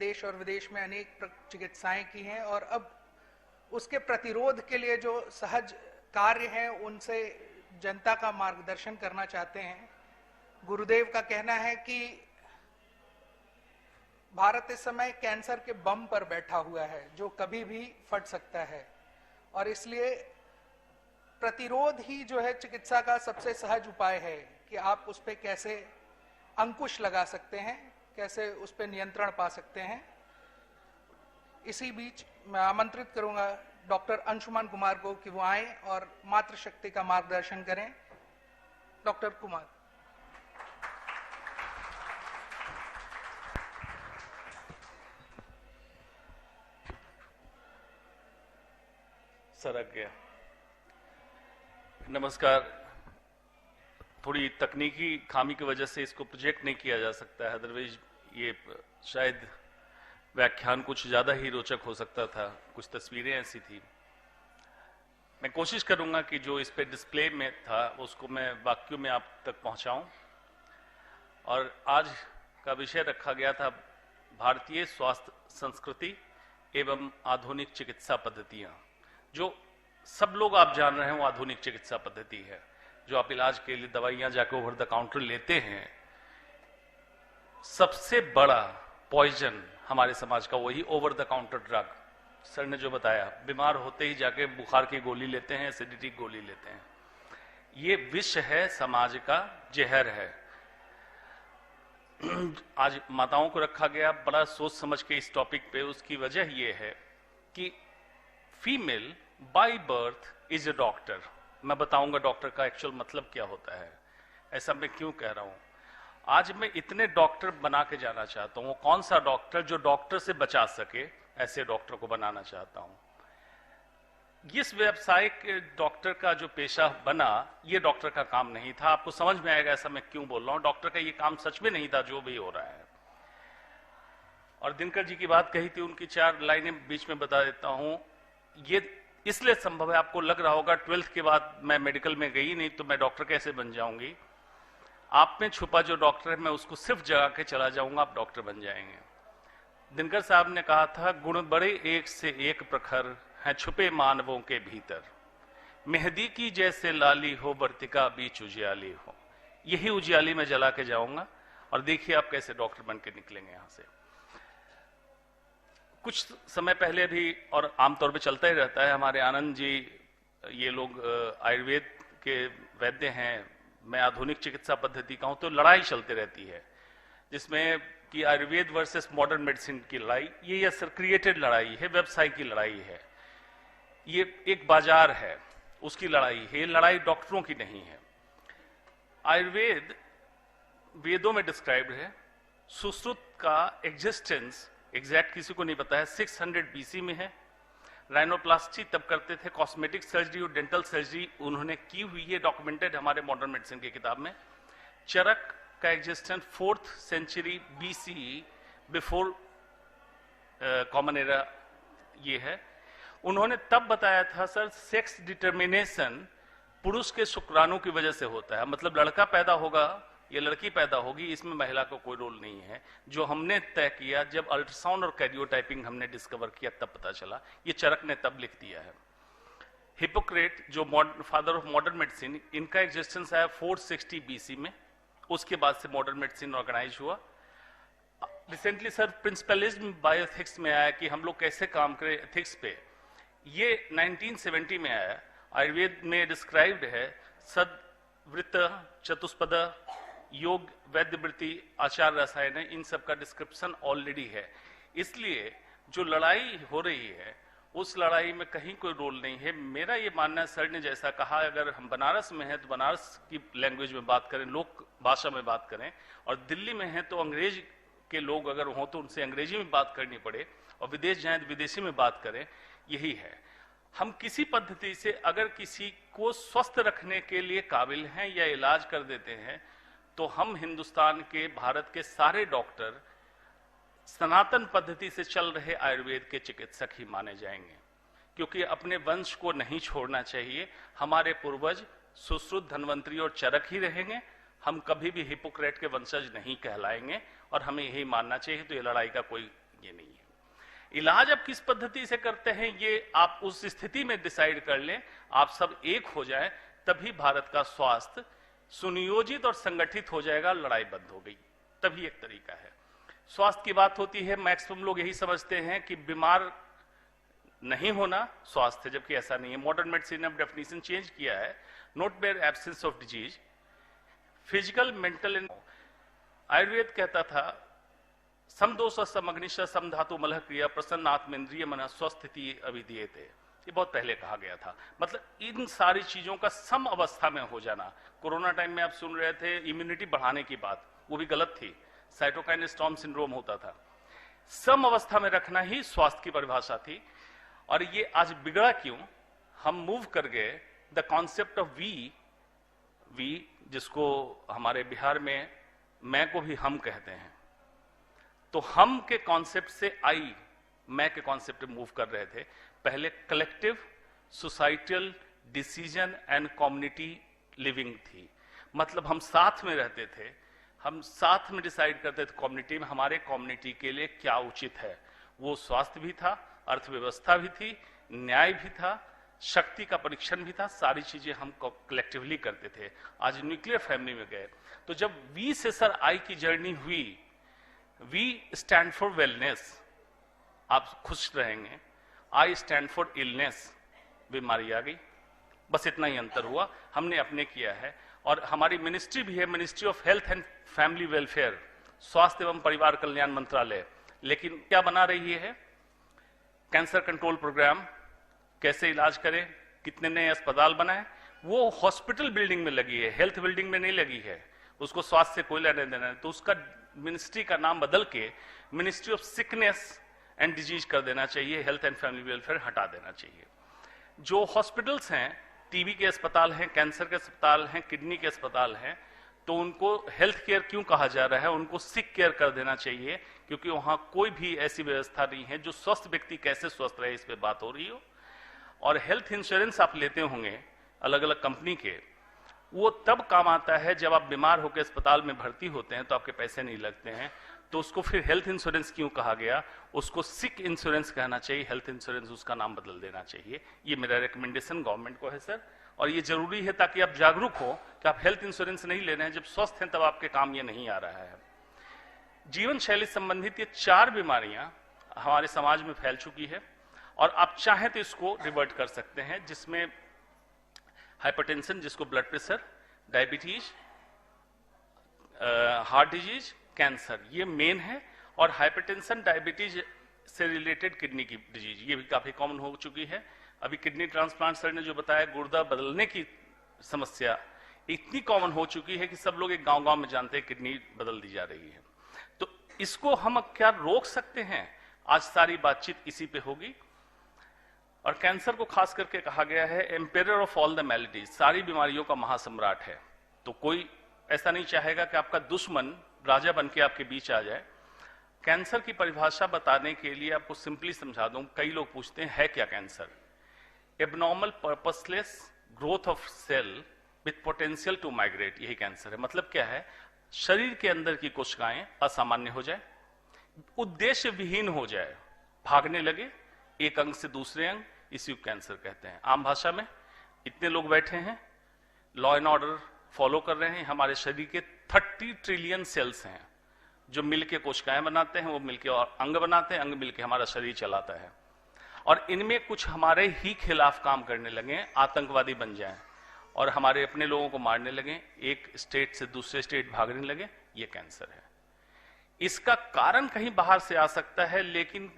देश और विदेश में अनेक चिकित्साएं की हैं और अब उसके प्रतिरोध के लिए जो सहज कार्य हैं उनसे जनता का मार्गदर्शन करना चाहते हैं। गुरुदेव का कहना है कि भारत इस समय कैंसर के बम पर बैठा हुआ है जो कभी भी फट सकता है और इसलिए प्रतिरोध ही जो है चिकित्सा का सबसे सहज उपाय है कि आप उस पर कैसे अंकुश लगा सकते हैं, कैसे उस पर नियंत्रण पा सकते हैं। इसी बीच मैं आमंत्रित करूंगा डॉक्टर अंशुमान कुमार को कि वो आए और मातृशक्ति का मार्गदर्शन करें। डॉक्टर कुमार। सरक गया। नमस्कार। थोड़ी तकनीकी खामी की वजह से इसको प्रोजेक्ट नहीं किया जा सकता है, अदरवाइज ये शायद व्याख्यान कुछ ज़्यादा ही रोचक हो सकता था। कुछ तस्वीरें ऐसी थी। मैं कोशिश करूंगा कि जो इस पे डिस्प्ले में था उसको मैं वाक्यों में आप तक पहुंचाऊं। और आज का विषय रखा गया था भारतीय स्वास्थ्य संस्कृति एवं आधुनिक चिकित्सा पद्धतियां। जो सब लोग आप जान रहे हैं वो आधुनिक चिकित्सा पद्धति है। जो आप इलाज के लिए दवाइयां जाके ओवर द काउंटर लेते हैं, सबसे बड़ा पॉइजन हमारे समाज का वही over the counter drug. Sir ने जो बताया, बीमार होते ही जाके बुखार की गोली लेते हैं, एसिडिटी की गोली लेते हैं। ये विष है, समाज का जहर है। आज माताओं को रखा गया बड़ा सोच समझ के इस टॉपिक पे। उसकी वजह यह है कि female by birth is a doctor. मैं बताऊंगा डॉक्टर का एक्चुअल मतलब क्या होता है, ऐसा मैं क्यों कह रहा हूं। आज मैं इतने डॉक्टर बना के जाना चाहता हूं। कौन सा डॉक्टर जो डॉक्टर से बचा सके, ऐसे डॉक्टर को बनाना चाहता हूं। इस व्यावसायिक डॉक्टर का जो पेशा बना, ये डॉक्टर का काम नहीं था। आपको समझ में आएगा ऐसा मैं क्यों बोल रहा हूं। डॉक्टर का ये काम सच में नहीं था जो भी हो रहा है। और दिनकर जी की बात कही थी, उनकी 4 लाइनें बीच में बता देता हूं। ये इसलिए संभव है, आपको लग रहा होगा 12th के बाद मैं मेडिकल में गई नहीं तो मैं डॉक्टर कैसे बन जाऊंगी। आप में छुपा जो डॉक्टर है मैं उसको सिर्फ जगा के चला जाऊंगा, आप डॉक्टर बन जाएंगे। दिनकर साहब ने कहा था, गुण बड़े एक से एक प्रखर हैं छुपे मानवों के भीतर, मेहंदी की जैसे लाली हो वर्तिका बीच उजियाली हो। यही उजियाली में जला के जाऊंगा और देखिए आप कैसे डॉक्टर बन के निकलेंगे यहां से। कुछ समय पहले भी, और आमतौर पे चलता ही रहता है, हमारे आनंद जी ये लोग आयुर्वेद के वैद्य हैं, मैं आधुनिक चिकित्सा पद्धति का हूं, तो लड़ाई चलती रहती है जिसमें कि आयुर्वेद वर्सेस मॉडर्न मेडिसिन की लड़ाई। ये क्रिएटेड लड़ाई है, व्यवसाय की लड़ाई है, ये एक बाजार है, उसकी लड़ाई है। ये लड़ाई डॉक्टरों की नहीं है। आयुर्वेद वेदों में डिस्क्राइब्ड है। सुश्रुत का एग्जिस्टेंस एग्जैक्ट किसी को नहीं पता है, 600 BC में है। राइनोप्लास्टी तब करते थे, कॉस्मेटिक सर्जरी और डेंटल सर्जरी उन्होंने की हुई है, डॉक्यूमेंटेड हमारे मॉडर्न मेडिसिन की किताब में। चरक का existence 4th century BC before common era ये है। उन्होंने तब बताया था, सर सेक्स डिटर्मिनेशन पुरुष के शुक्राणु की वजह से होता है, मतलब लड़का पैदा होगा या लड़की पैदा होगी, इसमें महिला का कोई रोल नहीं है। जो हमने तय किया जब अल्ट्रासाउंड और कैरियोटाइपिंग हमने डिस्कवर किया तब पता चला। ये चरक ने तब लिख दिया है। हिपोक्रेट जो फादर ऑफ मॉडर्न मेडिसिन, इनका एग्जिस्टेंस आया 460 BC में। उसके बाद से मॉडर्न मेडिसिन ऑर्गेनाइज हुआ। रिसेंटली सर प्रिंसिपलिज्म बायोएथिक्स में आया कि हम लोग कैसे काम करें एथिक्स पे, ये 1970 में आया। आयुर्वेद में डिस्क्राइब्ड है सदवृत्त, चतुष्पद, योग, वैद्य वृत्ति, आचार रसायन, इन सब का डिस्क्रिप्शन ऑलरेडी है। इसलिए जो लड़ाई हो रही है उस लड़ाई में कहीं कोई रोल नहीं है। मेरा ये मानना है, सर ने जैसा कहा, अगर हम बनारस में हैं तो बनारस की लैंग्वेज में बात करें, लोक भाषा में बात करें, और दिल्ली में हैं तो अंग्रेज के लोग अगर हों तो उनसे अंग्रेजी में बात करनी पड़े, और विदेश जाएं तो विदेशी में बात करें। यही है। हम किसी पद्धति से अगर किसी को स्वस्थ रखने के लिए काबिल हैं या इलाज कर देते हैं तो हम हिंदुस्तान के, भारत के सारे डॉक्टर सनातन पद्धति से चल रहे आयुर्वेद के चिकित्सक ही माने जाएंगे, क्योंकि अपने वंश को नहीं छोड़ना चाहिए। हमारे पूर्वज सुश्रुत, धन्वंतरी और चरक ही रहेंगे। हम कभी भी हिपोक्रेट के वंशज नहीं कहलाएंगे और हमें यही मानना चाहिए। तो ये लड़ाई का कोई ये नहीं है। इलाज अब किस पद्धति से करते हैं ये आप उस स्थिति में डिसाइड कर लें, आप सब एक हो जाए, तभी भारत का स्वास्थ्य सुनियोजित और संगठित हो जाएगा, लड़ाई बंद हो गई, तभी एक तरीका है। स्वास्थ्य की बात होती है, मैक्सिमम लोग यही समझते हैं कि बीमार नहीं होना स्वास्थ्य, जबकि ऐसा नहीं है। मॉडर्न मेडिसिन ने डेफिनेशन चेंज किया है, not bare absence of disease, physical, mental and. Ayurveda कहता था सम दोष सम अग्निश सम धातु मलह क्रिया प्रसन्न आत्मेन्द्रिय मन स्वस्थिति अभिधीयते, ये बहुत पहले कहा गया था। मतलब इन सारी चीजों का सम अवस्था में हो जाना। कोरोना टाइम में आप सुन रहे थे इम्यूनिटी बढ़ाने की बात, वो भी गलत थी, साइटोकाइन स्टॉर्म सिंड्रोम होता था। सम अवस्था में रखना ही स्वास्थ्य की परिभाषा थी। और ये आज बिगड़ा क्यों? हम मूव कर गए द कॉन्सेप्ट ऑफ वी, जिसको हमारे बिहार में मैं को भी हम कहते हैं, तो हम के कॉन्सेप्ट से आई, मैं के कॉन्सेप्ट में मूव कर रहे थे। पहले collective societal decision and community living थी, मतलब हम साथ में रहते थे, हम साथ में डिसाइड करते थे कम्युनिटी में हमारे कम्युनिटी के लिए क्या उचित है। वो स्वास्थ्य भी था, अर्थव्यवस्था भी थी, न्याय भी था, शक्ति का परीक्षण भी था, सारी चीजें हम कलेक्टिवली करते थे। आज न्यूक्लियर फैमिली में गए, तो जब वी से सर आई की जर्नी हुई, वी स्टैंड फॉर वेलनेस, आप खुश रहेंगे, आई स्टैंड फॉर इलनेस, बीमारी आ गई, बस इतना ही अंतर हुआ, हमने अपने किया है। और हमारी मिनिस्ट्री भी है, ministry of health and family welfare, स्वास्थ्य एवं परिवार कल्याण मंत्रालय, लेकिन क्या बना रही है? कैंसर कंट्रोल प्रोग्राम, कैसे इलाज करें, कितने नए अस्पताल बनाए, वो हॉस्पिटल बिल्डिंग में लगी है, हेल्थ बिल्डिंग में नहीं लगी है, उसको स्वास्थ्य से कोई लेने देना है। तो उसका मिनिस्ट्री का नाम बदल के ministry of sickness and disease कर देना चाहिए, हेल्थ एंड फैमिली वेलफेयर हटा देना चाहिए। जो हॉस्पिटल्स हैं, टीबी के अस्पताल हैं, कैंसर के अस्पताल हैं, किडनी के अस्पताल हैं, तो उनको हेल्थ केयर क्यों कहा जा रहा है? उनको सिक केयर कर देना चाहिए, क्योंकि वहां कोई भी ऐसी व्यवस्था नहीं है जो स्वस्थ व्यक्ति कैसे स्वस्थ रहे इस पे बात हो रही हो। और हेल्थ इंश्योरेंस आप लेते होंगे अलग अलग कंपनी के, वो तब काम आता है जब आप बीमार होकर अस्पताल में भर्ती होते हैं तो आपके पैसे नहीं लगते हैं, तो उसको फिर हेल्थ इंश्योरेंस क्यों कहा गया? उसको सिक इंश्योरेंस कहना चाहिए, हेल्थ इंश्योरेंस उसका नाम बदल देना चाहिए। ये मेरा रिकमेंडेशन गवर्नमेंट को है सर, और ये जरूरी है ताकि आप जागरूक हो कि आप हेल्थ इंश्योरेंस नहीं ले रहे हैं, जब स्वस्थ हैं तब आपके काम ये नहीं आ रहा है। जीवन शैली संबंधित ये 4 बीमारियां हमारे समाज में फैल चुकी है, और आप चाहें तो इसको रिवर्ट कर सकते हैं, जिसमें हाइपरटेंशन, जिसको blood pressure, diabetes, heart disease, cancer, ये मेन है। और हाइपरटेंशन, डायबिटीज से रिलेटेड किडनी की डिजीज, ये भी काफी कॉमन हो चुकी है। अभी किडनी ट्रांसप्लांट सर ने जो बताया, गुर्दा बदलने की समस्या इतनी कॉमन हो चुकी है कि सब लोग एक गांव-गांव में जानते हैं किडनी बदल दी जा रही है। तो इसको हम क्या रोक सकते हैं? आज सारी बातचीत इसी पे होगी। और कैंसर को खास करके कहा गया है एम्पेरर ऑफ ऑल द मैलिडीज, सारी बीमारियों का महासम्राट है। तो कोई ऐसा नहीं चाहेगा कि आपका दुश्मन राजा बन के आपके बीच आ जाए। कैंसर की परिभाषा बताने के लिए आपको सिंपली समझा दूं, कई लोग पूछते हैं है क्या cancer? Abnormal purposeless growth of cell with potential to migrate, यही कैंसर है। मतलब क्या है? शरीर के अंदर की कोशिकाएं असामान्य हो जाए, उद्देश्य विहीन हो जाए, भागने लगे एक अंग से दूसरे अंग, इसी को कैंसर कहते हैं। आम भाषा में इतने लोग बैठे हैं, लॉ एंड ऑर्डर फॉलो कर रहे हैं, हमारे शरीर के 30 ट्रिलियन सेल्स हैं जो मिलके कोशिकाएं बनाते हैं, वो मिलके और अंग बनाते हैं, अंग मिलके हमारा शरीर चलाता है। और इनमें कुछ हमारे ही खिलाफ काम करने लगे, आतंकवादी बन जाएं और हमारे अपने लोगों को मारने लगे, एक स्टेट से दूसरे स्टेट भागने लगे, ये कैंसर है। इसका कारण कहीं बाहर से आ सकता है, लेकिन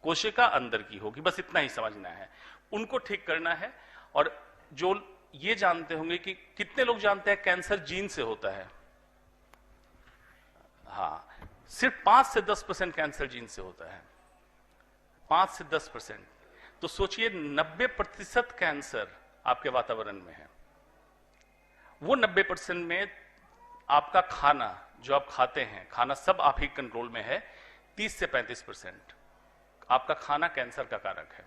कोशिका अंदर की होगी, बस इतना ही समझना है। उनको ठीक करना है। और जो ये जानते होंगे कि कितने लोग जानते हैं कैंसर जीन से होता है? हाँ, सिर्फ 5 से 10% कैंसर जीन से होता है, 5 से 10%। तो सोचिए 90% कैंसर आपके वातावरण में है। वो 90% में आपका खाना जो आप खाते हैं, खाना सब आप ही कंट्रोल में है, 30 से 35% आपका खाना कैंसर का कारक है,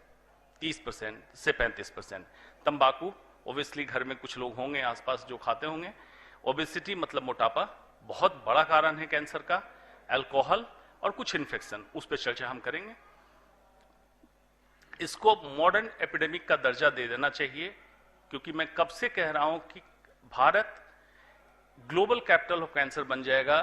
30% से 35%। तंबाकू, ओबियसली घर में कुछ लोग होंगे आसपास जो खाते होंगे, ओबेसिटी मतलब मोटापा बहुत बड़ा कारण है कैंसर का। अल्कोहल और कुछ इन्फेक्शन, उस पर चर्चा हम करेंगे। इसको मॉडर्न एपिडेमिक का दर्जा दे देना चाहिए, क्योंकि मैं कब से कह रहा हूं कि Bharat global capital of cancer बन जाएगा,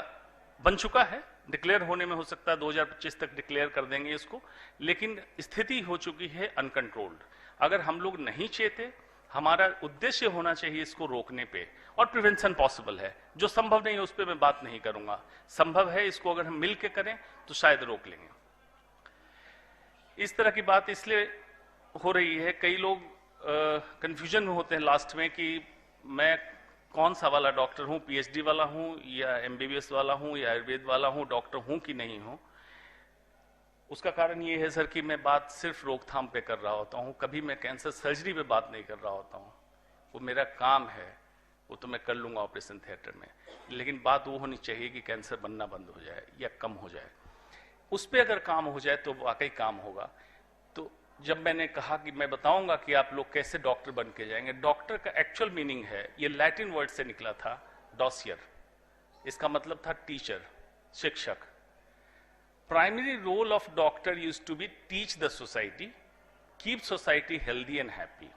बन चुका है, डिक्लेयर होने में हो सकता है 2025 तक डिक्लेयर कर देंगे इसको, लेकिन स्थिति हो चुकी है अनकंट्रोल्ड। अगर हम लोग नहीं चेते, हमारा उद्देश्य होना चाहिए इसको रोकने पे, और प्रिवेंशन पॉसिबल है, जो संभव नहीं है उस पर मैं बात नहीं करूंगा, संभव है, इसको अगर हम मिल के करें तो शायद रोक लेंगे। इस तरह की बात इसलिए हो रही है, कई लोग कंफ्यूजन में होते हैं लास्ट में कि मैं कौन सा वाला डॉक्टर हूं, पीएचडी वाला हूं या एमबीबीएस वाला हूं या आयुर्वेद वाला हूं, डॉक्टर हूं कि नहीं हूं। उसका कारण ये है सर कि मैं बात सिर्फ रोकथाम पे कर रहा होता हूं, कभी मैं कैंसर सर्जरी पे बात नहीं कर रहा होता हूं। वो मेरा काम है, वो तो मैं कर लूंगा ऑपरेशन थिएटर में, लेकिन बात वो होनी चाहिए कि कैंसर बनना बंद हो जाए या कम हो जाए। उस पर अगर काम हो जाए तो वाकई काम होगा। तो जब मैंने कहा कि मैं बताऊंगा कि आप लोग कैसे डॉक्टर बन के जाएंगे, डॉक्टर का एक्चुअल मीनिंग है, ये लैटिन वर्ड से निकला था, डॉसियर, इसका मतलब था टीचर, शिक्षक। Primary role of doctor used to be teach the society, keep society healthy and happy,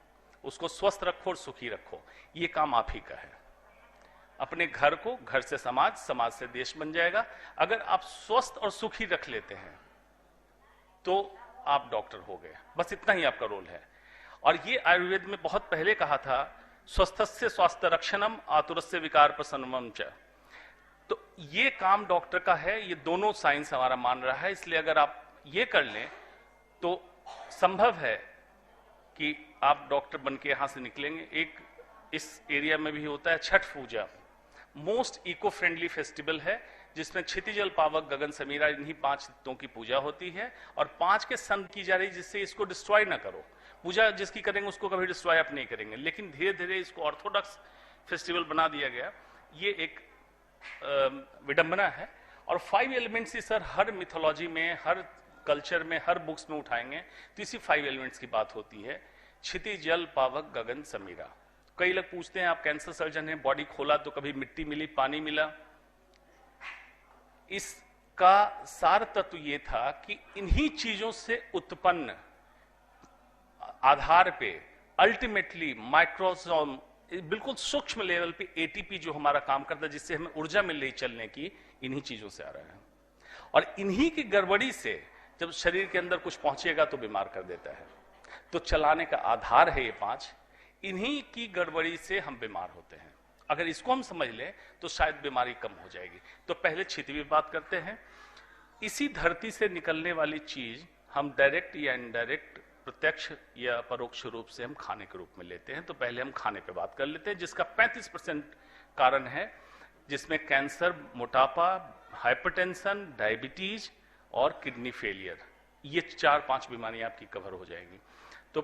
उसको स्वस्थ रखो और सुखी रखो, ये काम आप ही का है। अपने घर को, घर से समाज, समाज से देश बन जाएगा। अगर आप स्वस्थ और सुखी रख लेते हैं तो आप डॉक्टर हो गए, बस इतना ही आपका रोल है। और ये आयुर्वेद में बहुत पहले कहा था, स्वस्थस्य स्वास्थ्य रक्षणम आतुरस्य विकार प्रशमनम च। तो ये काम डॉक्टर का है, ये दोनों साइंस हमारा मान रहा है। इसलिए अगर आप ये कर लें तो संभव है कि आप डॉक्टर बन के यहां से निकलेंगे। एक इस एरिया में भी होता है छठ पूजा, मोस्ट इको फ्रेंडली फेस्टिवल है, जिसमें क्षितिजल पावक गगन समीरा, इन्हीं 5 तत्वों की पूजा होती है और 5 के संग की जा रही, जिससे इसको डिस्ट्रॉय ना करो। पूजा जिसकी करेंगे उसको कभी डिस्ट्रॉय आप नहीं करेंगे, लेकिन धीरे धीरे इसको ऑर्थोडॉक्स फेस्टिवल बना दिया गया। ये एक विडंबना है। और 5 एलिमेंट्स ही सर हर मिथोलॉजी में, हर कल्चर में, हर बुक्स में उठाएंगे तो इसी 5 एलिमेंट्स की बात होती है, क्षिति जल पावक गगन समीरा। कई लोग पूछते हैं आप कैंसर सर्जन हैं, बॉडी खोला तो कभी मिट्टी मिली, पानी मिला। इसका सार तत्व ये था कि इन्हीं चीजों से उत्पन्न आधार पे अल्टीमेटली माइक्रोसोम, बिल्कुल सूक्ष्म लेवल पे एटीपी जो हमारा काम करता है, जिससे हमें ऊर्जा मिल रही चलने की, इन्हीं चीजों से आ रहा है। और इन्हीं की गड़बड़ी से जब शरीर के अंदर कुछ पहुंचेगा तो बीमार कर देता है। तो चलाने का आधार है ये 5, इन्हीं की गड़बड़ी से हम बीमार होते हैं। अगर इसको हम समझ लें तो शायद बीमारी कम हो जाएगी। तो पहले क्षिति की बात करते हैं। इसी धरती से निकलने वाली चीज हम डायरेक्ट या इनडायरेक्ट, प्रत्यक्ष या परोक्ष रूप से हम खाने के रूप में लेते हैं। तो पहले हम खाने पे बात कर लेते हैं, जिसका 35% कारण है, जिसमें कैंसर, मोटापा, हाइपरटेंशन, डायबिटीज और किडनी फेलियर, ये 4-5 बीमारियां आपकी कवर हो जाएंगी। तो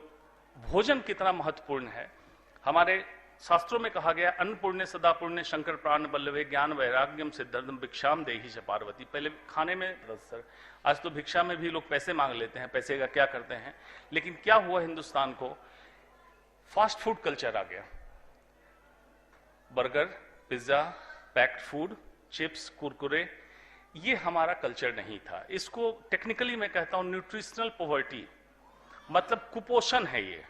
भोजन कितना महत्वपूर्ण है, हमारे शास्त्रों में कहा गया, अन्नपूर्णे सदा पूर्णे शंकर प्राण बल्लभे ज्ञान वैराग्यम सिद्धर्दम भिक्षाम देहि च पार्वती। पहले खाने में सर, आज तो भिक्षा में भी लोग पैसे मांग लेते हैं, पैसे का क्या करते हैं। लेकिन क्या हुआ, हिंदुस्तान को फास्ट फूड कल्चर आ गया, burger, pizza, packed food, chips, Kurkure, ये हमारा कल्चर नहीं था। इसको टेक्निकली मैं कहता हूं न्यूट्रिशनल पॉवर्टी, मतलब कुपोषण है ये।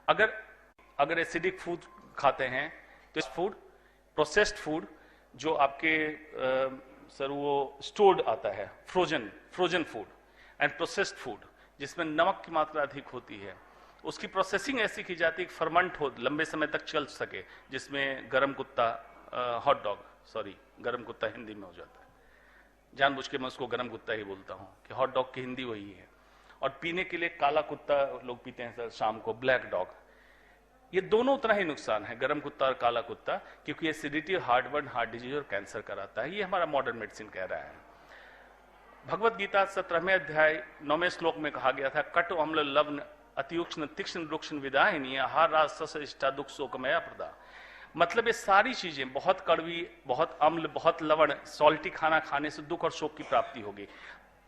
अगर एसिडिक फूड खाते हैं तो इस फूड, प्रोसेस्ड फूड जो आपके सर वो स्टोर्ड आता है, frozen food and processed food, जिसमें नमक की मात्रा अधिक होती है, उसकी प्रोसेसिंग ऐसी की जाती है कि फर्मेंट हो, लंबे समय तक चल सके, जिसमें गरम कुत्ता, हॉट डॉग, सॉरी गरम कुत्ता हिंदी में हो जाता है, जानबूझ के मैं उसको गरम कुत्ता ही बोलता हूं कि हॉट डॉग की हिंदी वही है। और पीने के लिए काला कुत्ता लोग पीते हैं सर शाम को, ब्लैक डॉग। ये दोनों उतना ही नुकसान है, गरम कुत्ता और काला कुत्ता, क्योंकि एसिडिटी, हार्टबर्न, हार्ट डिजीज और कैंसर कराता है। ये हमारा मॉडर्न मेडिसिन कह रहा है। भगवत गीता 17वें अध्याय 9वें श्लोक में कहा गया था, कटु अम्ल लवण अतिउक्ष्ण तीक्ष्ण रुक्ष्ण विदाहिनी आहार रास इष्टा दुख शोकमया प्रदा। मतलब ये सारी चीजें बहुत कड़वी, बहुत अम्ल, बहुत लवण, सॉल्टी खाना खाने से दुख और शोक की प्राप्ति होगी।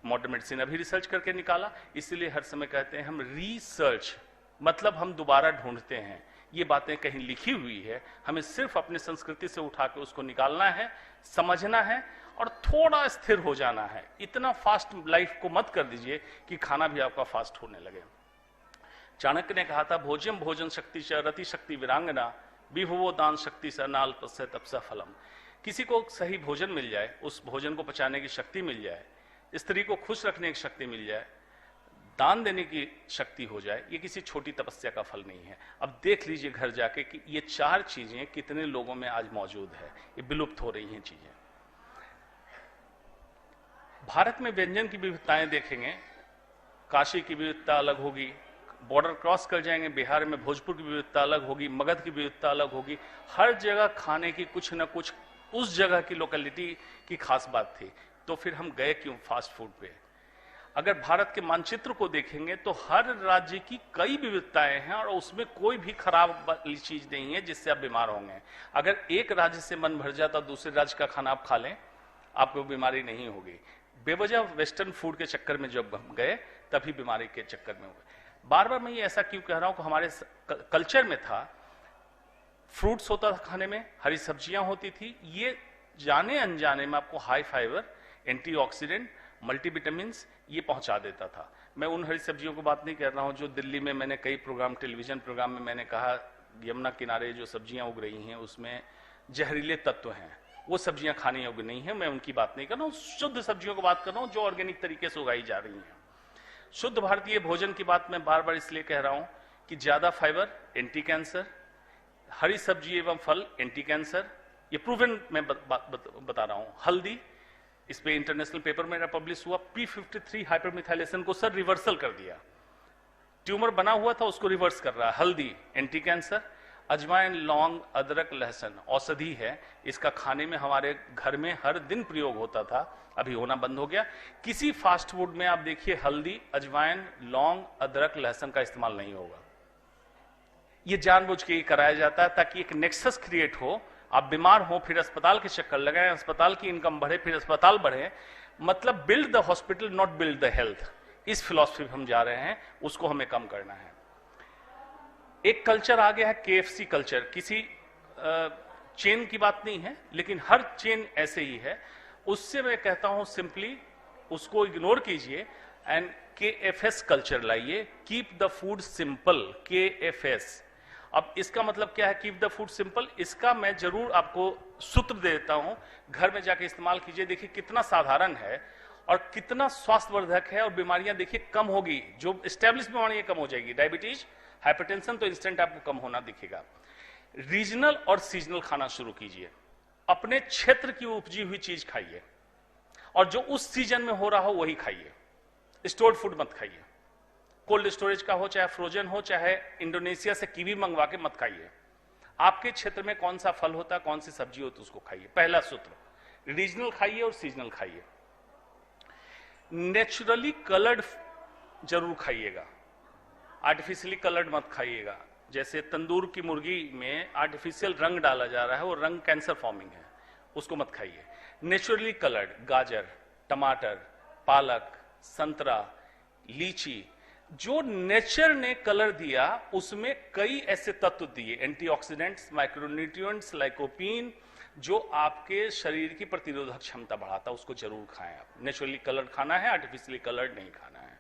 मॉडर्न मेडिसिन अभी रिसर्च करके निकाला, इसलिए हर समय कहते हैं हम रिसर्च, मतलब हम दोबारा ढूंढते हैं। ये बातें कहीं लिखी हुई है, हमें सिर्फ अपनी संस्कृति से उठा के उसको निकालना है, समझना है और थोड़ा स्थिर हो जाना है। इतना फास्ट लाइफ को मत कर दीजिए कि खाना भी आपका फास्ट होने लगे। चाणक्य ने कहा था, भोज्यम भोजन शक्ति च रति शक्ति वीरांगना विभुवो दान शक्ति स नाल तस्य तपसा फलम। किसी को सही भोजन मिल जाए, उस भोजन को पचाने की शक्ति मिल जाए, स्त्री को खुश रखने की शक्ति मिल जाए, दान देने की शक्ति हो जाए, ये किसी छोटी तपस्या का फल नहीं है। अब देख लीजिए घर जाके कि ये 4 चीजें कितने लोगों में आज मौजूद है, ये विलुप्त हो रही हैं चीजें। भारत में व्यंजन की विविधताएं देखेंगे, काशी की विविधता अलग होगी, बॉर्डर क्रॉस कर जाएंगे बिहार में भोजपुर की विविधता अलग होगी, मगध की विविधता अलग होगी। हर जगह खाने की कुछ न कुछ उस जगह की लोकेलिटी की खास बात थी। तो फिर हम गए क्यों फास्ट फूड पे? अगर भारत के मानचित्र को देखेंगे तो हर राज्य की कई विविधताएं हैं और उसमें कोई भी खराब चीज नहीं है जिससे आप बीमार होंगे। अगर एक राज्य से मन भर जाता दूसरे राज्य का खाना आप खा लें, आपको बीमारी नहीं होगी। बेवजह वेस्टर्न फूड के चक्कर में जब हम गए तभी बीमारी के चक्कर में हो गए। बार बार मैं ये ऐसा क्यों कह रहा हूं कि हमारे कल्चर में था, फ्रूट्स होता था खाने में, हरी सब्जियां होती थी, ये जाने अनजाने में आपको हाई फाइबर, एंटीऑक्सीडेंट, मल्टीविटामिन्स ये पहुंचा देता था। मैं उन हरी सब्जियों की बात नहीं कर रहा हूं जो दिल्ली में मैंने कई प्रोग्राम, टेलीविजन प्रोग्राम में मैंने कहा यमुना किनारे जो सब्जियां उग रही हैं उसमें जहरीले तत्व हैं, वो सब्जियां खाने योग्य नहीं है। मैं उनकी बात नहीं कर रहा हूं, शुद्ध सब्जियों की बात कर रहा हूं जो ऑर्गेनिक तरीके से उगाई जा रही हैं। शुद्ध भारतीय भोजन की बात मैं बार बार इसलिए कह रहा हूं कि ज्यादा फाइबर एंटी कैंसर, हरी सब्जी एवं फल एंटी कैंसर, ये प्रूवन मैं बता रहा हूं। हल्दी, इस पे इंटरनेशनल पेपर मेरा पब्लिश हुआ, P53 हाइपरमिथाइलेशन को सर रिवर्सल कर दिया। ट्यूमर बना हुआ था उसको रिवर्स कर रहा है। हल्दी एंटी कैंसर, अजवाइन, लौंग, अदरक, लहसुन औषधि है, इसका खाने में हमारे घर में हर दिन प्रयोग होता था, अभी होना बंद हो गया। किसी फास्ट फूड में आप देखिए हल्दी, अजवाइन, लौंग, अदरक, लहसुन का इस्तेमाल नहीं होगा। ये जानबूझ के कराया जाता है ताकि एक नेक्सस क्रिएट हो, आप बीमार हो फिर अस्पताल के चक्कर लगाएं, अस्पताल की इनकम बढ़े फिर अस्पताल बढ़े, मतलब build the hospital not build the health. इस फिलॉसफी हम जा रहे हैं, उसको हमें कम करना है। एक कल्चर आ गया है KFC कल्चर, किसी चेन की बात नहीं है लेकिन हर चेन ऐसे ही है। उससे मैं कहता हूं सिंपली उसको इग्नोर कीजिए एंड KFS कल्चर लाइए, keep the food simple, KFS। अब इसका मतलब क्या है कीप द फूड सिंपल? इसका मैं जरूर आपको सूत्र देता हूं, घर में जाके इस्तेमाल कीजिए, देखिए कितना साधारण है और कितना स्वास्थ्यवर्धक है और बीमारियां देखिए कम होगी, जो स्टैब्लिश बीमारियां कम हो जाएगी। डायबिटीज, हाइपरटेंशन तो इंस्टेंट आपको कम होना दिखेगा। रीजनल और सीजनल खाना शुरू कीजिए, अपने क्षेत्र की उपजी हुई चीज खाइए और जो उस सीजन में हो रहा हो वही खाइए। स्टोर्ड फूड मत खाइए, कोल्ड स्टोरेज का हो चाहे फ्रोजन हो, चाहे इंडोनेशिया से कीवी मंगवा के मत खाइए। आपके क्षेत्र में कौन सा फल होता है, कौन सी सब्जी होती है उसको खाइए। पहला सूत्र, रीजनल खाइए और सीजनल खाइए। नेचुरली कलर्ड जरूर खाइएगा, आर्टिफिशियली कलर्ड मत खाइएगा। जैसे तंदूर की मुर्गी में आर्टिफिशियल रंग डाला जा रहा है, वो रंग कैंसर फॉर्मिंग है, उसको मत खाइए। नेचुरली कलर्ड गाजर, टमाटर, पालक, संतरा, लीची, जो नेचर ने कलर दिया उसमें कई ऐसे तत्व दिए, एंटीऑक्सीडेंट्स, माइक्रोन्यूट्रिएंट्स, लाइकोपीन, जो आपके शरीर की प्रतिरोधक क्षमता बढ़ाता, उसको जरूर खाएं आप। नेचुरली कलर्ड खाना है, आर्टिफिशियली कलर्ड नहीं खाना है।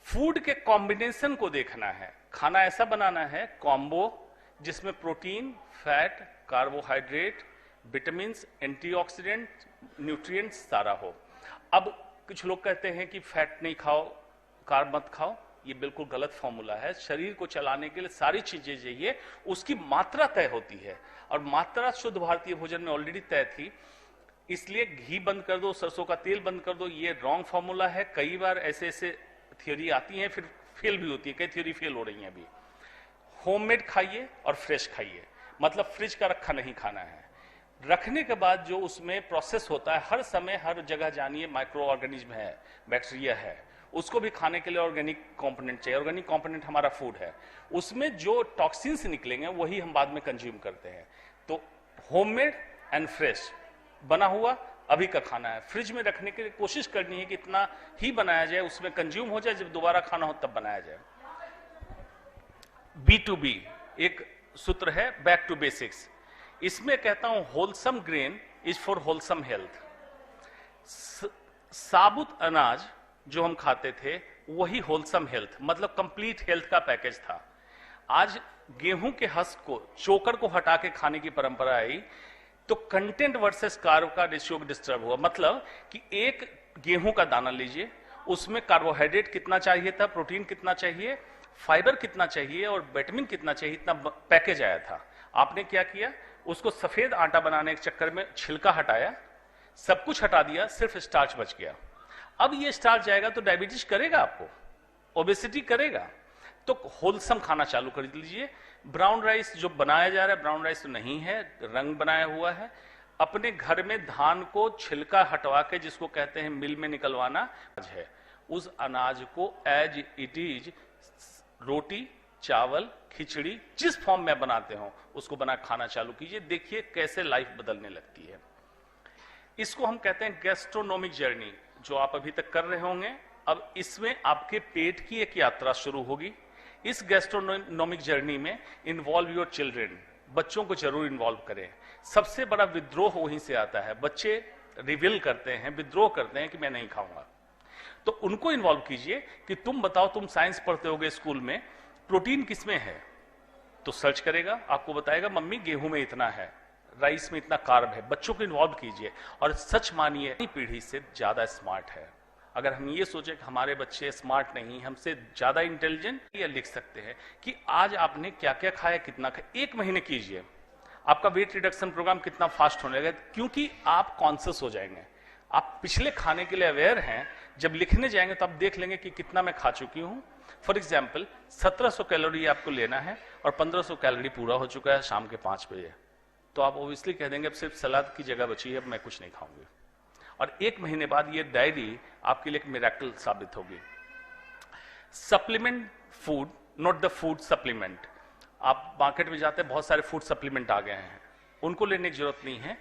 फूड के कॉम्बिनेशन को देखना है, खाना ऐसा बनाना है कॉम्बो जिसमें protein, fat, carbohydrate, vitamin, antioxidant, nutrients सारा हो। अब कुछ लोग कहते हैं कि फैट नहीं खाओ, कार्ब मत खाओ, ये बिल्कुल गलत फॉर्मूला है। शरीर को चलाने के लिए सारी चीजें चाहिए, उसकी मात्रा तय होती है और मात्रा शुद्ध भारतीय भोजन में ऑलरेडी तय थी। इसलिए घी बंद कर दो, सरसों का तेल बंद कर दो, ये रॉन्ग फॉर्मूला है। कई बार ऐसे ऐसे थ्योरी आती है फिर फेल भी होती है, कई थ्योरी फेल हो रही है अभी। होममेड खाइए और फ्रेश खाइए, मतलब फ्रिज का रखा नहीं खाना है। रखने के बाद जो उसमें प्रोसेस होता है, हर समय हर जगह जानिए माइक्रो ऑर्गेनिज्म है, बैक्टीरिया है, उसको भी खाने के लिए ऑर्गेनिक कंपोनेंट चाहिए। ऑर्गेनिक कंपोनेंट हमारा फूड है, उसमें जो टॉक्सिन्स निकलेंगे वही हम बाद में कंज्यूम करते हैं। तो होममेड एंड फ्रेश बना हुआ अभी का खाना है, फ्रिज में रखने की कोशिश करनी है कि इतना ही बनाया जाए, उसमें कंज्यूम हो जाए, जब दोबारा खाना हो तब बनाया जाए। B2B एक सूत्र है, बैक टू बेसिक्स। इसमें कहता हूं wholesome grain is for wholesome health. साबुत अनाज जो हम खाते थे वही होलसम हेल्थ, मतलब कंप्लीट हेल्थ का पैकेज था। आज गेहूं के हस्क को, चोकर को हटा के खाने की परंपरा आई, तो कंटेंट वर्सेस कार्ब का रेशियो डिस्टर्ब हुआ। मतलब कि एक गेहूं का दाना लीजिए, उसमें कार्बोहाइड्रेट कितना चाहिए था, प्रोटीन कितना चाहिए, फाइबर कितना चाहिए और विटामिन कितना चाहिए, इतना पैकेज आया था। आपने क्या किया, उसको सफेद आटा बनाने के चक्कर में छिलका हटाया, सब कुछ हटा दिया, सिर्फ स्टार्च बच गया। अब ये स्टार्च जाएगा तो डायबिटीज करेगा, आपको ओबेसिटी करेगा। तो होलसम खाना चालू कर लीजिए। ब्राउन राइस जो बनाया जा रहा है, ब्राउन राइस तो नहीं है, रंग बनाया हुआ है। अपने घर में धान को छिलका हटवा के, जिसको कहते हैं मिल में निकलवाना है, उस अनाज को एज इट इज रोटी, चावल, खिचड़ी जिस फॉर्म में बनाते हो उसको बना खाना चालू कीजिए। देखिए कैसे लाइफ बदलने लगती है। इसको हम कहते हैं गैस्ट्रोनोमिक जर्नी, जो आप अभी तक कर रहे होंगे। अब इसमें आपके पेट की एक यात्रा शुरू होगी। इस गैस्ट्रोनोमिक जर्नी में इन्वॉल्व योर चिल्ड्रन, बच्चों को जरूर इन्वॉल्व करें। सबसे बड़ा विद्रोह वहीं से आता है, बच्चे रिविल करते हैं, विद्रोह करते हैं कि मैं नहीं खाऊंगा। तो उनको इन्वॉल्व कीजिए कि तुम बताओ, तुम साइंस पढ़ते होगे स्कूल में, प्रोटीन किसमें है? तो सर्च करेगा, आपको बताएगा मम्मी गेहूं में इतना है, राइस में इतना कार्ब है। बच्चों को इन्वॉल्व कीजिए और सच मानिए पीढ़ी से ज्यादा स्मार्ट है। अगर हम ये सोचे कि हमारे बच्चे स्मार्ट नहीं, हमसे ज्यादा इंटेलिजेंट, ये लिख सकते हैं कि आज आपने क्या क्या खाया, कितना खाया। 1 महीने कीजिए, आपका वेट रिडक्शन प्रोग्राम कितना फास्ट होने लगेगा, क्योंकि आप कॉन्शियस हो जाएंगे। आप पिछले खाने के लिए अवेयर हैं, जब लिखने जाएंगे तो आप देख लेंगे कि कितना मैं खा चुकी हूं। फॉर एग्जाम्पल 1700 कैलोरी आपको लेना है और 1500 कैलोरी पूरा हो चुका है शाम के 5 बजे, तो आप ओबियसली कह देंगे अब सिर्फ सलाद की जगह बची है, अब मैं कुछ नहीं खाऊंगी। और 1 महीने बाद ये डायरी आपके लिए एक मिरेकल साबित होगी। Supplement food, not the food supplement. आप मार्केट में जाते हैं, बहुत सारे फूड सप्लीमेंट आ गए हैं, उनको लेने की जरूरत नहीं है।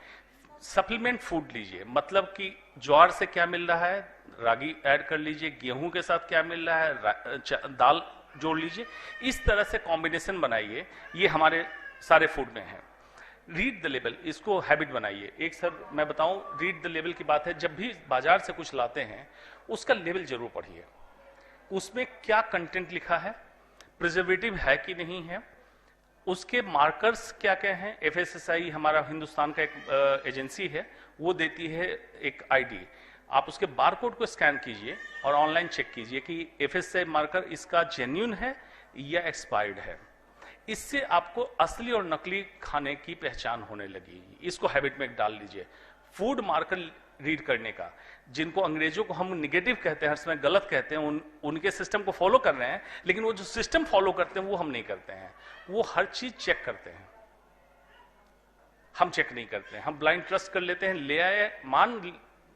सप्लीमेंट फूड लीजिए, मतलब कि ज्वार से क्या मिल रहा है, रागी ऐड कर लीजिए, गेहूं के साथ क्या मिल रहा है, दाल जोड़ लीजिए। इस तरह से कॉम्बिनेशन बनाइए, ये हमारे सारे फूड में है। रीड द लेबल, इसको हैबिट बनाइए। एक सर मैं बताऊं, रीड द लेबल की बात है, जब भी बाजार से कुछ लाते हैं उसका लेबल जरूर पढ़िए, उसमें क्या कंटेंट लिखा है, प्रिजर्वेटिव है कि नहीं है, उसके मार्कर्स क्या क्या हैं। एफएसएसआई हमारा हिंदुस्तान का एक एजेंसी है, वो देती है एक आईडी। आप उसके बारकोड को स्कैन कीजिए और ऑनलाइन चेक कीजिए कि एफएसएसआई मार्कर इसका जेन्युइन है या एक्सपायर्ड है। इससे आपको असली और नकली खाने की पहचान होने लगेगी। इसको हैबिट में डाल लीजिए। फूड मार्कर रीड करने का, जिनको अंग्रेजों को हम निगेटिव कहते हैं, हर समय गलत कहते हैं, उनके सिस्टम को फॉलो कर रहे हैं, लेकिन वो जो सिस्टम फॉलो करते हैं वो हम नहीं करते हैं। वो हर चीज चेक करते हैं, हम चेक नहीं करते हैं। हम ब्लाइंड ट्रस्ट कर लेते हैं, ले आए, मान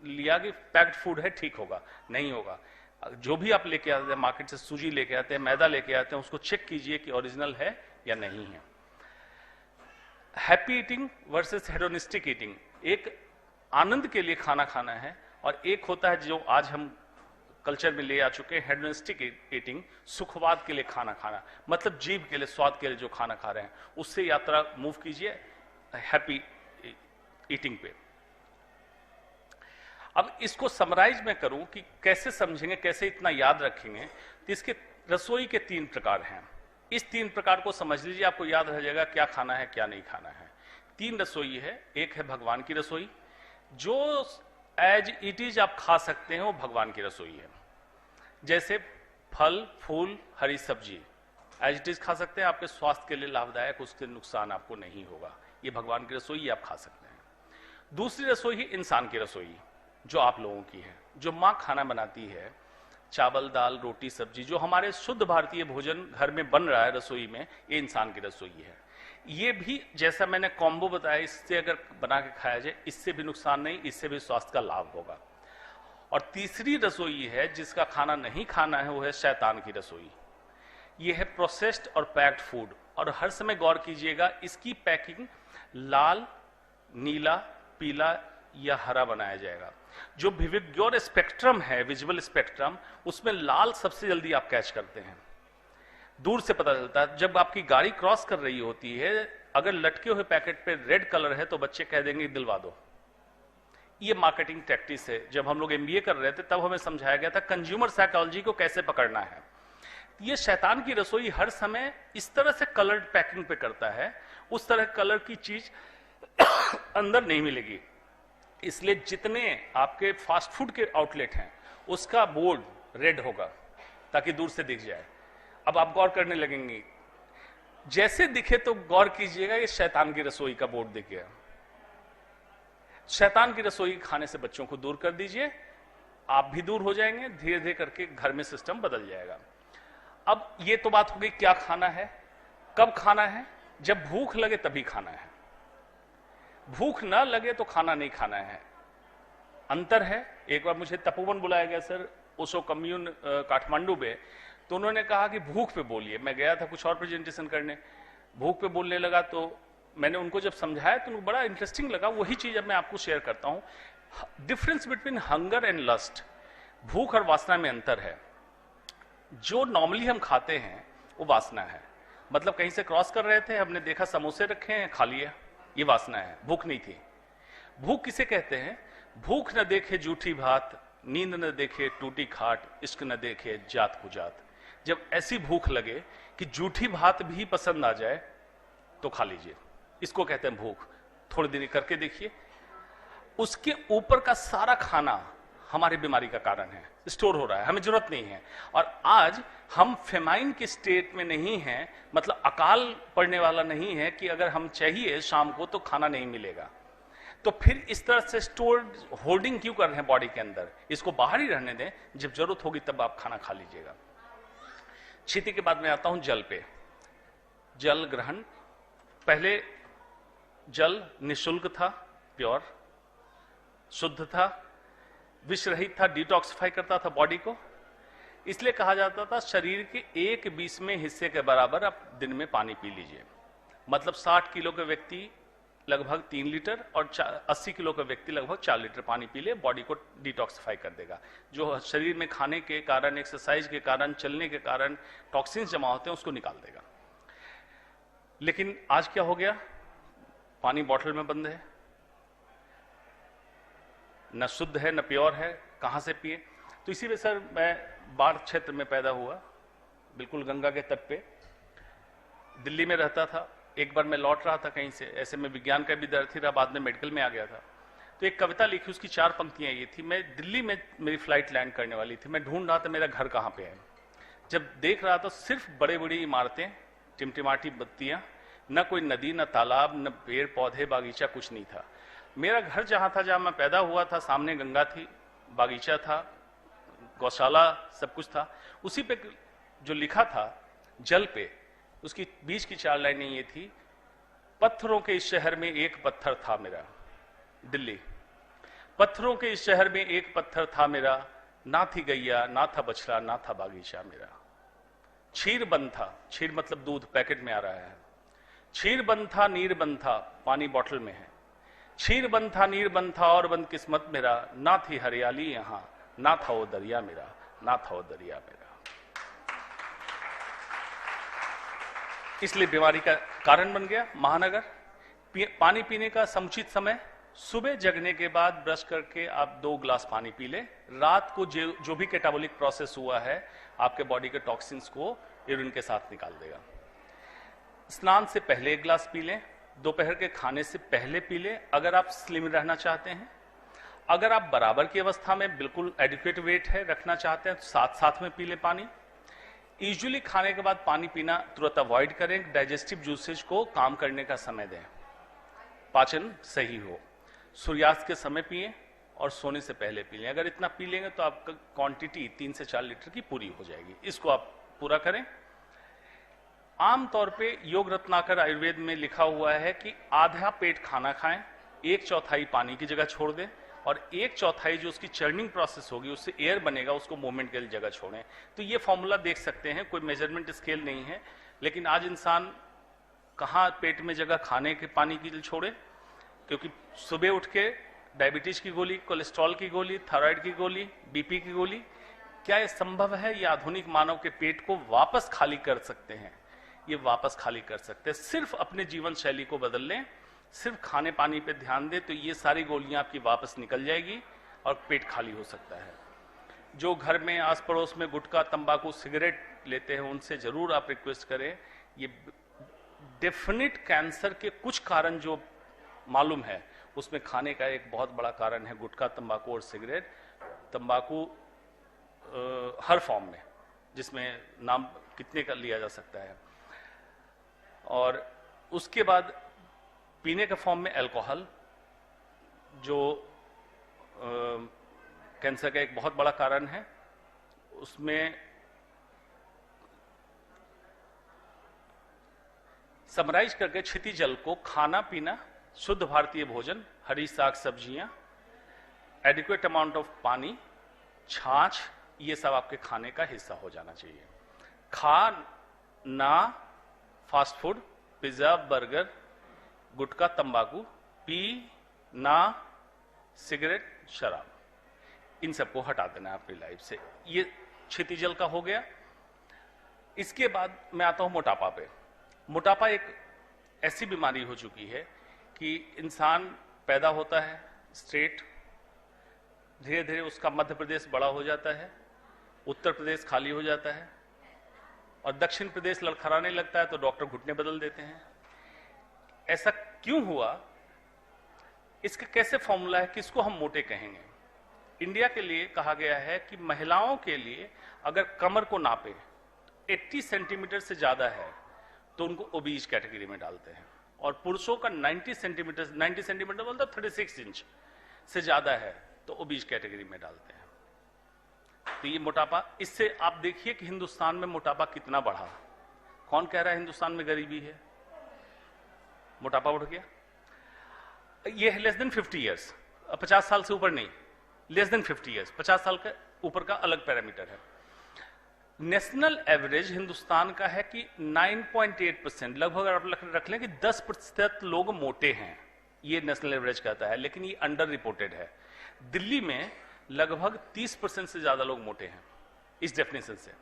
लिया कि पैक्ड फूड है, ठीक होगा, नहीं होगा। जो भी आप लेके आते हैं मार्केट से, सूजी लेके आते हैं, मैदा लेके आते हैं, उसको चेक कीजिए कि ओरिजिनल है या नहीं है। Happy eating versus hedonistic eating, एक आनंद के लिए खाना खाना है और एक होता है जो आज हम कल्चर में ले आ चुके हैं, हेडोनिस्टिक ईटिंग, सुखवाद के लिए खाना खाना, मतलब जीभ के लिए, स्वाद के लिए जो खाना खा रहे हैं, उससे यात्रा मूव कीजिए हैप्पी ईटिंग पे। अब इसको समराइज में करूं कि कैसे समझेंगे, कैसे इतना याद रखेंगे, तो इसके रसोई के 3 प्रकार हैं। इस 3 प्रकार को समझ लीजिए, आपको याद रह जाएगा क्या खाना है क्या नहीं खाना है। 3 रसोई है। एक है भगवान की रसोई, जो एज इट इज आप खा सकते हैं, वो भगवान की रसोई है। जैसे फल फूल हरी सब्जी एज इट इज खा सकते हैं, आपके स्वास्थ्य के लिए लाभदायक, उससे नुकसान आपको नहीं होगा। ये भगवान की रसोई, ये आप खा सकते हैं। दूसरी रसोई है इंसान की रसोई, जो आप लोगों की है, जो माँ खाना बनाती है, चावल दाल रोटी सब्जी, जो हमारे शुद्ध भारतीय भोजन घर में बन रहा है रसोई में, ये इंसान की रसोई है। ये भी जैसा मैंने कॉम्बो बताया, इससे अगर बना के खाया जाए, इससे भी नुकसान नहीं, इससे भी स्वास्थ्य का लाभ होगा। और तीसरी रसोई है जिसका खाना नहीं खाना है, वो है शैतान की रसोई। ये है प्रोसेस्ड और पैक्ड फूड। और हर समय गौर कीजिएगा, इसकी पैकिंग लाल, नीला, पीला या हरा बनाया जाएगा। जो विवियोर स्पेक्ट्रम है, विजुअल स्पेक्ट्रम, उसमें लाल सबसे जल्दी आप कैच करते हैं, दूर से पता चलता है। जब आपकी गाड़ी क्रॉस कर रही होती है, अगर लटके हुए पैकेट पे रेड कलर है तो बच्चे कह देंगे दिलवा दो, ये मार्केटिंग टैक्टिस है। जब हम लोग एमबीए कर रहे थे तब हमें समझाया गया था कंज्यूमर साइकोलॉजी को कैसे पकड़ना है। ये शैतान की रसोई हर समय इस तरह से कलर्ड पैकिंग पे करता है, उस तरह कलर की चीज अंदर नहीं मिलेगी। इसलिए जितने आपके फास्ट फूड के आउटलेट हैं उसका बोर्ड रेड होगा ताकि दूर से दिख जाए। अब आप गौर करने लगेंगे, जैसे दिखे तो गौर कीजिएगा, ये शैतान की रसोई का बोर्ड दिख गया। शैतान की रसोई खाने से बच्चों को दूर कर दीजिए, आप भी दूर हो जाएंगे, धीरे धीरे करके घर में सिस्टम बदल जाएगा। अब ये तो बात हो गई क्या खाना है, कब खाना है। जब भूख लगे तभी खाना है, भूख ना लगे तो खाना नहीं खाना है। अंतर है। एक बार मुझे तपोवन बुलाया गया सर, ओशो कम्यून काठमांडू में, तो उन्होंने कहा कि भूख पे बोलिए। मैं गया था कुछ और प्रेजेंटेशन करने, भूख पे बोलने लगा तो मैंने उनको जब समझाया तो उनको बड़ा इंटरेस्टिंग लगा। वही चीज अब मैं आपको शेयर करता हूं। Difference between hunger and lust, भूख और वासना में अंतर है। जो नॉर्मली हम खाते हैं वो वासना है, मतलब कहीं से क्रॉस कर रहे थे, हमने देखा समोसे रखे हैं, खा लिए, ये वासना है, भूख नहीं थी। भूख किसे कहते हैं? भूख न देखे जूठी भात, नींद न देखे टूटी खाट, इश्क न देखे जात को जात। जब ऐसी भूख लगे कि जूठी भात भी पसंद आ जाए तो खा लीजिए, इसको कहते हैं भूख। थोड़ी देर करके देखिए, उसके ऊपर का सारा खाना हमारी बीमारी का कारण है, स्टोर हो रहा है, हमें जरूरत नहीं है। और आज हम फेमाइन के स्टेट में नहीं हैं, मतलब अकाल पड़ने वाला नहीं है कि अगर हम चाहिए शाम को तो खाना नहीं मिलेगा। तो फिर इस तरह से स्टोर्ड होर्डिंग क्यों कर रहे हैं बॉडी के अंदर? इसको बाहर ही रहने दें, जब जरूरत होगी तब आप खाना खा लीजिएगा। क्षिति के बाद में आता हूं जल पे। जल ग्रहण, पहले जल निःशुल्क था, प्योर, शुद्ध था, विष रहित था, डिटॉक्सिफाई करता था बॉडी को। इसलिए कहा जाता था शरीर के 1/20वें हिस्से के बराबर आप दिन में पानी पी लीजिए। मतलब 60 किलो के व्यक्ति लगभग 3 लीटर और 80 किलो का व्यक्ति लगभग 4 लीटर पानी पी ले, बॉडी को डिटॉक्सिफाई कर देगा। जो शरीर में खाने के कारण, एक्सरसाइज के कारण, चलने के कारण टॉक्सिन्स जमा होते हैं उसको निकाल देगा। लेकिन आज क्या हो गया? पानी बॉटल में बंद है, न शुद्ध है न प्योर है, कहां से पिए? तो इसी वजह सर मैं बाढ़ क्षेत्र में पैदा हुआ, बिल्कुल गंगा के तट पे, दिल्ली में रहता था। एक बार मैं लौट रहा था कहीं से, ऐसे में विज्ञान का विद्यार्थी था, बाद में मेडिकल में आ गया था। तो एक कविता लिखी, उसकी 4 पंक्तियां ये थी। मैं दिल्ली में, मेरी फ्लाइट लैंड करने वाली थी, मैं ढूंढ रहा था मेरा घर कहाँ पे है। जब देख रहा था सिर्फ बड़े बड़ी इमारतें, टिमटिमाटी बत्तियां, न कोई नदी, न तालाब, न पेड़ पौधे, बागीचा, कुछ नहीं था। मेरा घर जहां था, जहां मैं पैदा हुआ था, सामने गंगा थी, बागीचा था, गौशाला, सब कुछ था। उसी पे जो लिखा था जल पे, उसकी बीच की 4 लाइनें ये थी, पत्थरों के इस शहर में एक पत्थर था मेरा, दिल्ली। पत्थरों के इस शहर में एक पत्थर था मेरा, ना थी गैया, ना था बछड़ा, ना था बागीचा मेरा। क्षीर बंद था, क्षीर मतलब दूध, पैकेट में आ रहा है। क्षीर बंद था, नीर बंद था, पानी बॉटल में है। क्षीर बंद था, नीर बंद था, और बंद किस्मत मेरा, ना थी हरियाली यहां, ना था वो दरिया मेरा, ना था वो दरिया मेरा। इसलिए बीमारी का कारण बन गया महानगर। पानी पीने का समुचित समय, सुबह जगने के बाद ब्रश करके आप 2 ग्लास पानी पी ले। रात को जो भी कैटाबॉलिक प्रोसेस हुआ है आपके बॉडी के टॉक्सिन्स को यूरिन के साथ निकाल देगा। स्नान से पहले 1 ग्लास पी लें, दोपहर के खाने से पहले पी लें अगर आप स्लिम रहना चाहते हैं। अगर आप बराबर की अवस्था में बिल्कुल एडिक्वेट वेट है रखना चाहते हैं तो साथ साथ में पी लें पानी। यूजुअली खाने के बाद पानी पीना तुरंत अवॉइड करें, डाइजेस्टिव जूसेज को काम करने का समय दें, पाचन सही हो। सूर्यास्त के समय पिएं और सोने से पहले पी लें। अगर इतना पी लेंगे तो आपका क्वांटिटी 3 से 4 लीटर की पूरी हो जाएगी। इसको आप पूरा करें। आमतौर पे योग रत्नाकर आयुर्वेद में लिखा हुआ है कि आधा पेट खाना खाएं, 1/4 पानी की जगह छोड़ दें, और 1/4 जो उसकी चर्निंग प्रोसेस होगी, उससे एयर बनेगा, उसको मूवमेंट के लिए जगह छोड़ें। तो ये फॉर्मूला देख सकते हैं, कोई मेजरमेंट स्केल नहीं है, लेकिन आज इंसान कहाँ पेट में जगह खाने के पानी के लिए छोड़े? क्योंकि सुबह उठ के डायबिटीज की गोली, कोलेस्ट्रॉल की गोली, थायराइड की गोली, बीपी की गोली, क्या यह संभव है? ये आधुनिक मानव के पेट को वापस खाली कर सकते हैं, ये वापस खाली कर सकते हैं। सिर्फ अपने जीवन शैली को बदल लें सिर्फ खाने पानी पे ध्यान दें तो ये सारी गोलियां आपकी वापस निकल जाएगी और पेट खाली हो सकता है। जो घर में आस पड़ोस में गुटखा, तंबाकू, सिगरेट लेते हैं उनसे जरूर आप रिक्वेस्ट करें। ये डेफिनेट कैंसर के कुछ कारण जो मालूम है उसमें खाने का एक बहुत बड़ा कारण है गुटखा, तंबाकू और सिगरेट। तंबाकू हर फॉर्म में, जिसमें नाम कितने का लिया जा सकता है, और उसके बाद पीने के फॉर्म में अल्कोहल, जो कैंसर का एक बहुत बड़ा कारण है। उसमें समराइज करके क्षिति जल को खाना पीना, शुद्ध भारतीय भोजन, हरी साग सब्जियां, एडिक्वेट अमाउंट ऑफ पानी, छाछ, ये सब आपके खाने का हिस्सा हो जाना चाहिए। ना फास्ट फूड, पिज्जा, बर्गर, गुटखा, तंबाकू, ना सिगरेट, शराब, इन सबको हटा देना है अपनी लाइफ से। ये क्षिति जल का हो गया। इसके बाद मैं आता हूं मोटापा पे। मोटापा एक ऐसी बीमारी हो चुकी है कि इंसान पैदा होता है स्ट्रेट, धीरे धीरे उसका मध्य प्रदेश बड़ा हो जाता है, उत्तर प्रदेश खाली हो जाता है, और दक्षिण प्रदेश लड़खड़ाने लगता है तो डॉक्टर घुटने बदल देते हैं। ऐसा क्यों हुआ? इसका कैसे फॉर्मूला है, किसको हम मोटे कहेंगे? इंडिया के लिए कहा गया है कि महिलाओं के लिए अगर कमर को नापे 80 सेंटीमीटर से ज्यादा है तो उनको ओबीज कैटेगरी में डालते हैं, और पुरुषों का 90 सेंटीमीटर मतलब 36 इंच से ज्यादा है तो ओबीज कैटेगरी में डालते हैं। तो ये मोटापा, इससे आप देखिए कि हिंदुस्तान में मोटापा कितना बढ़ा। कौन कह रहा है हिंदुस्तान में गरीबी है? मोटापा बढ़ गया। ये है लेस देन 50 ईयर्स, 50 साल से ऊपर नहीं, लेस देन 50 ईयर्स, 50 साल के ऊपर का अलग पैरामीटर है। नेशनल एवरेज हिंदुस्तान का है कि 9.8%, लगभग आप रख लें कि 10% लोग मोटे हैं, ये नेशनल एवरेज कहता है, लेकिन ये अंडर रिपोर्टेड है। दिल्ली में लगभग 30% से ज्यादा लोग मोटे हैं इस डेफिनेशन से,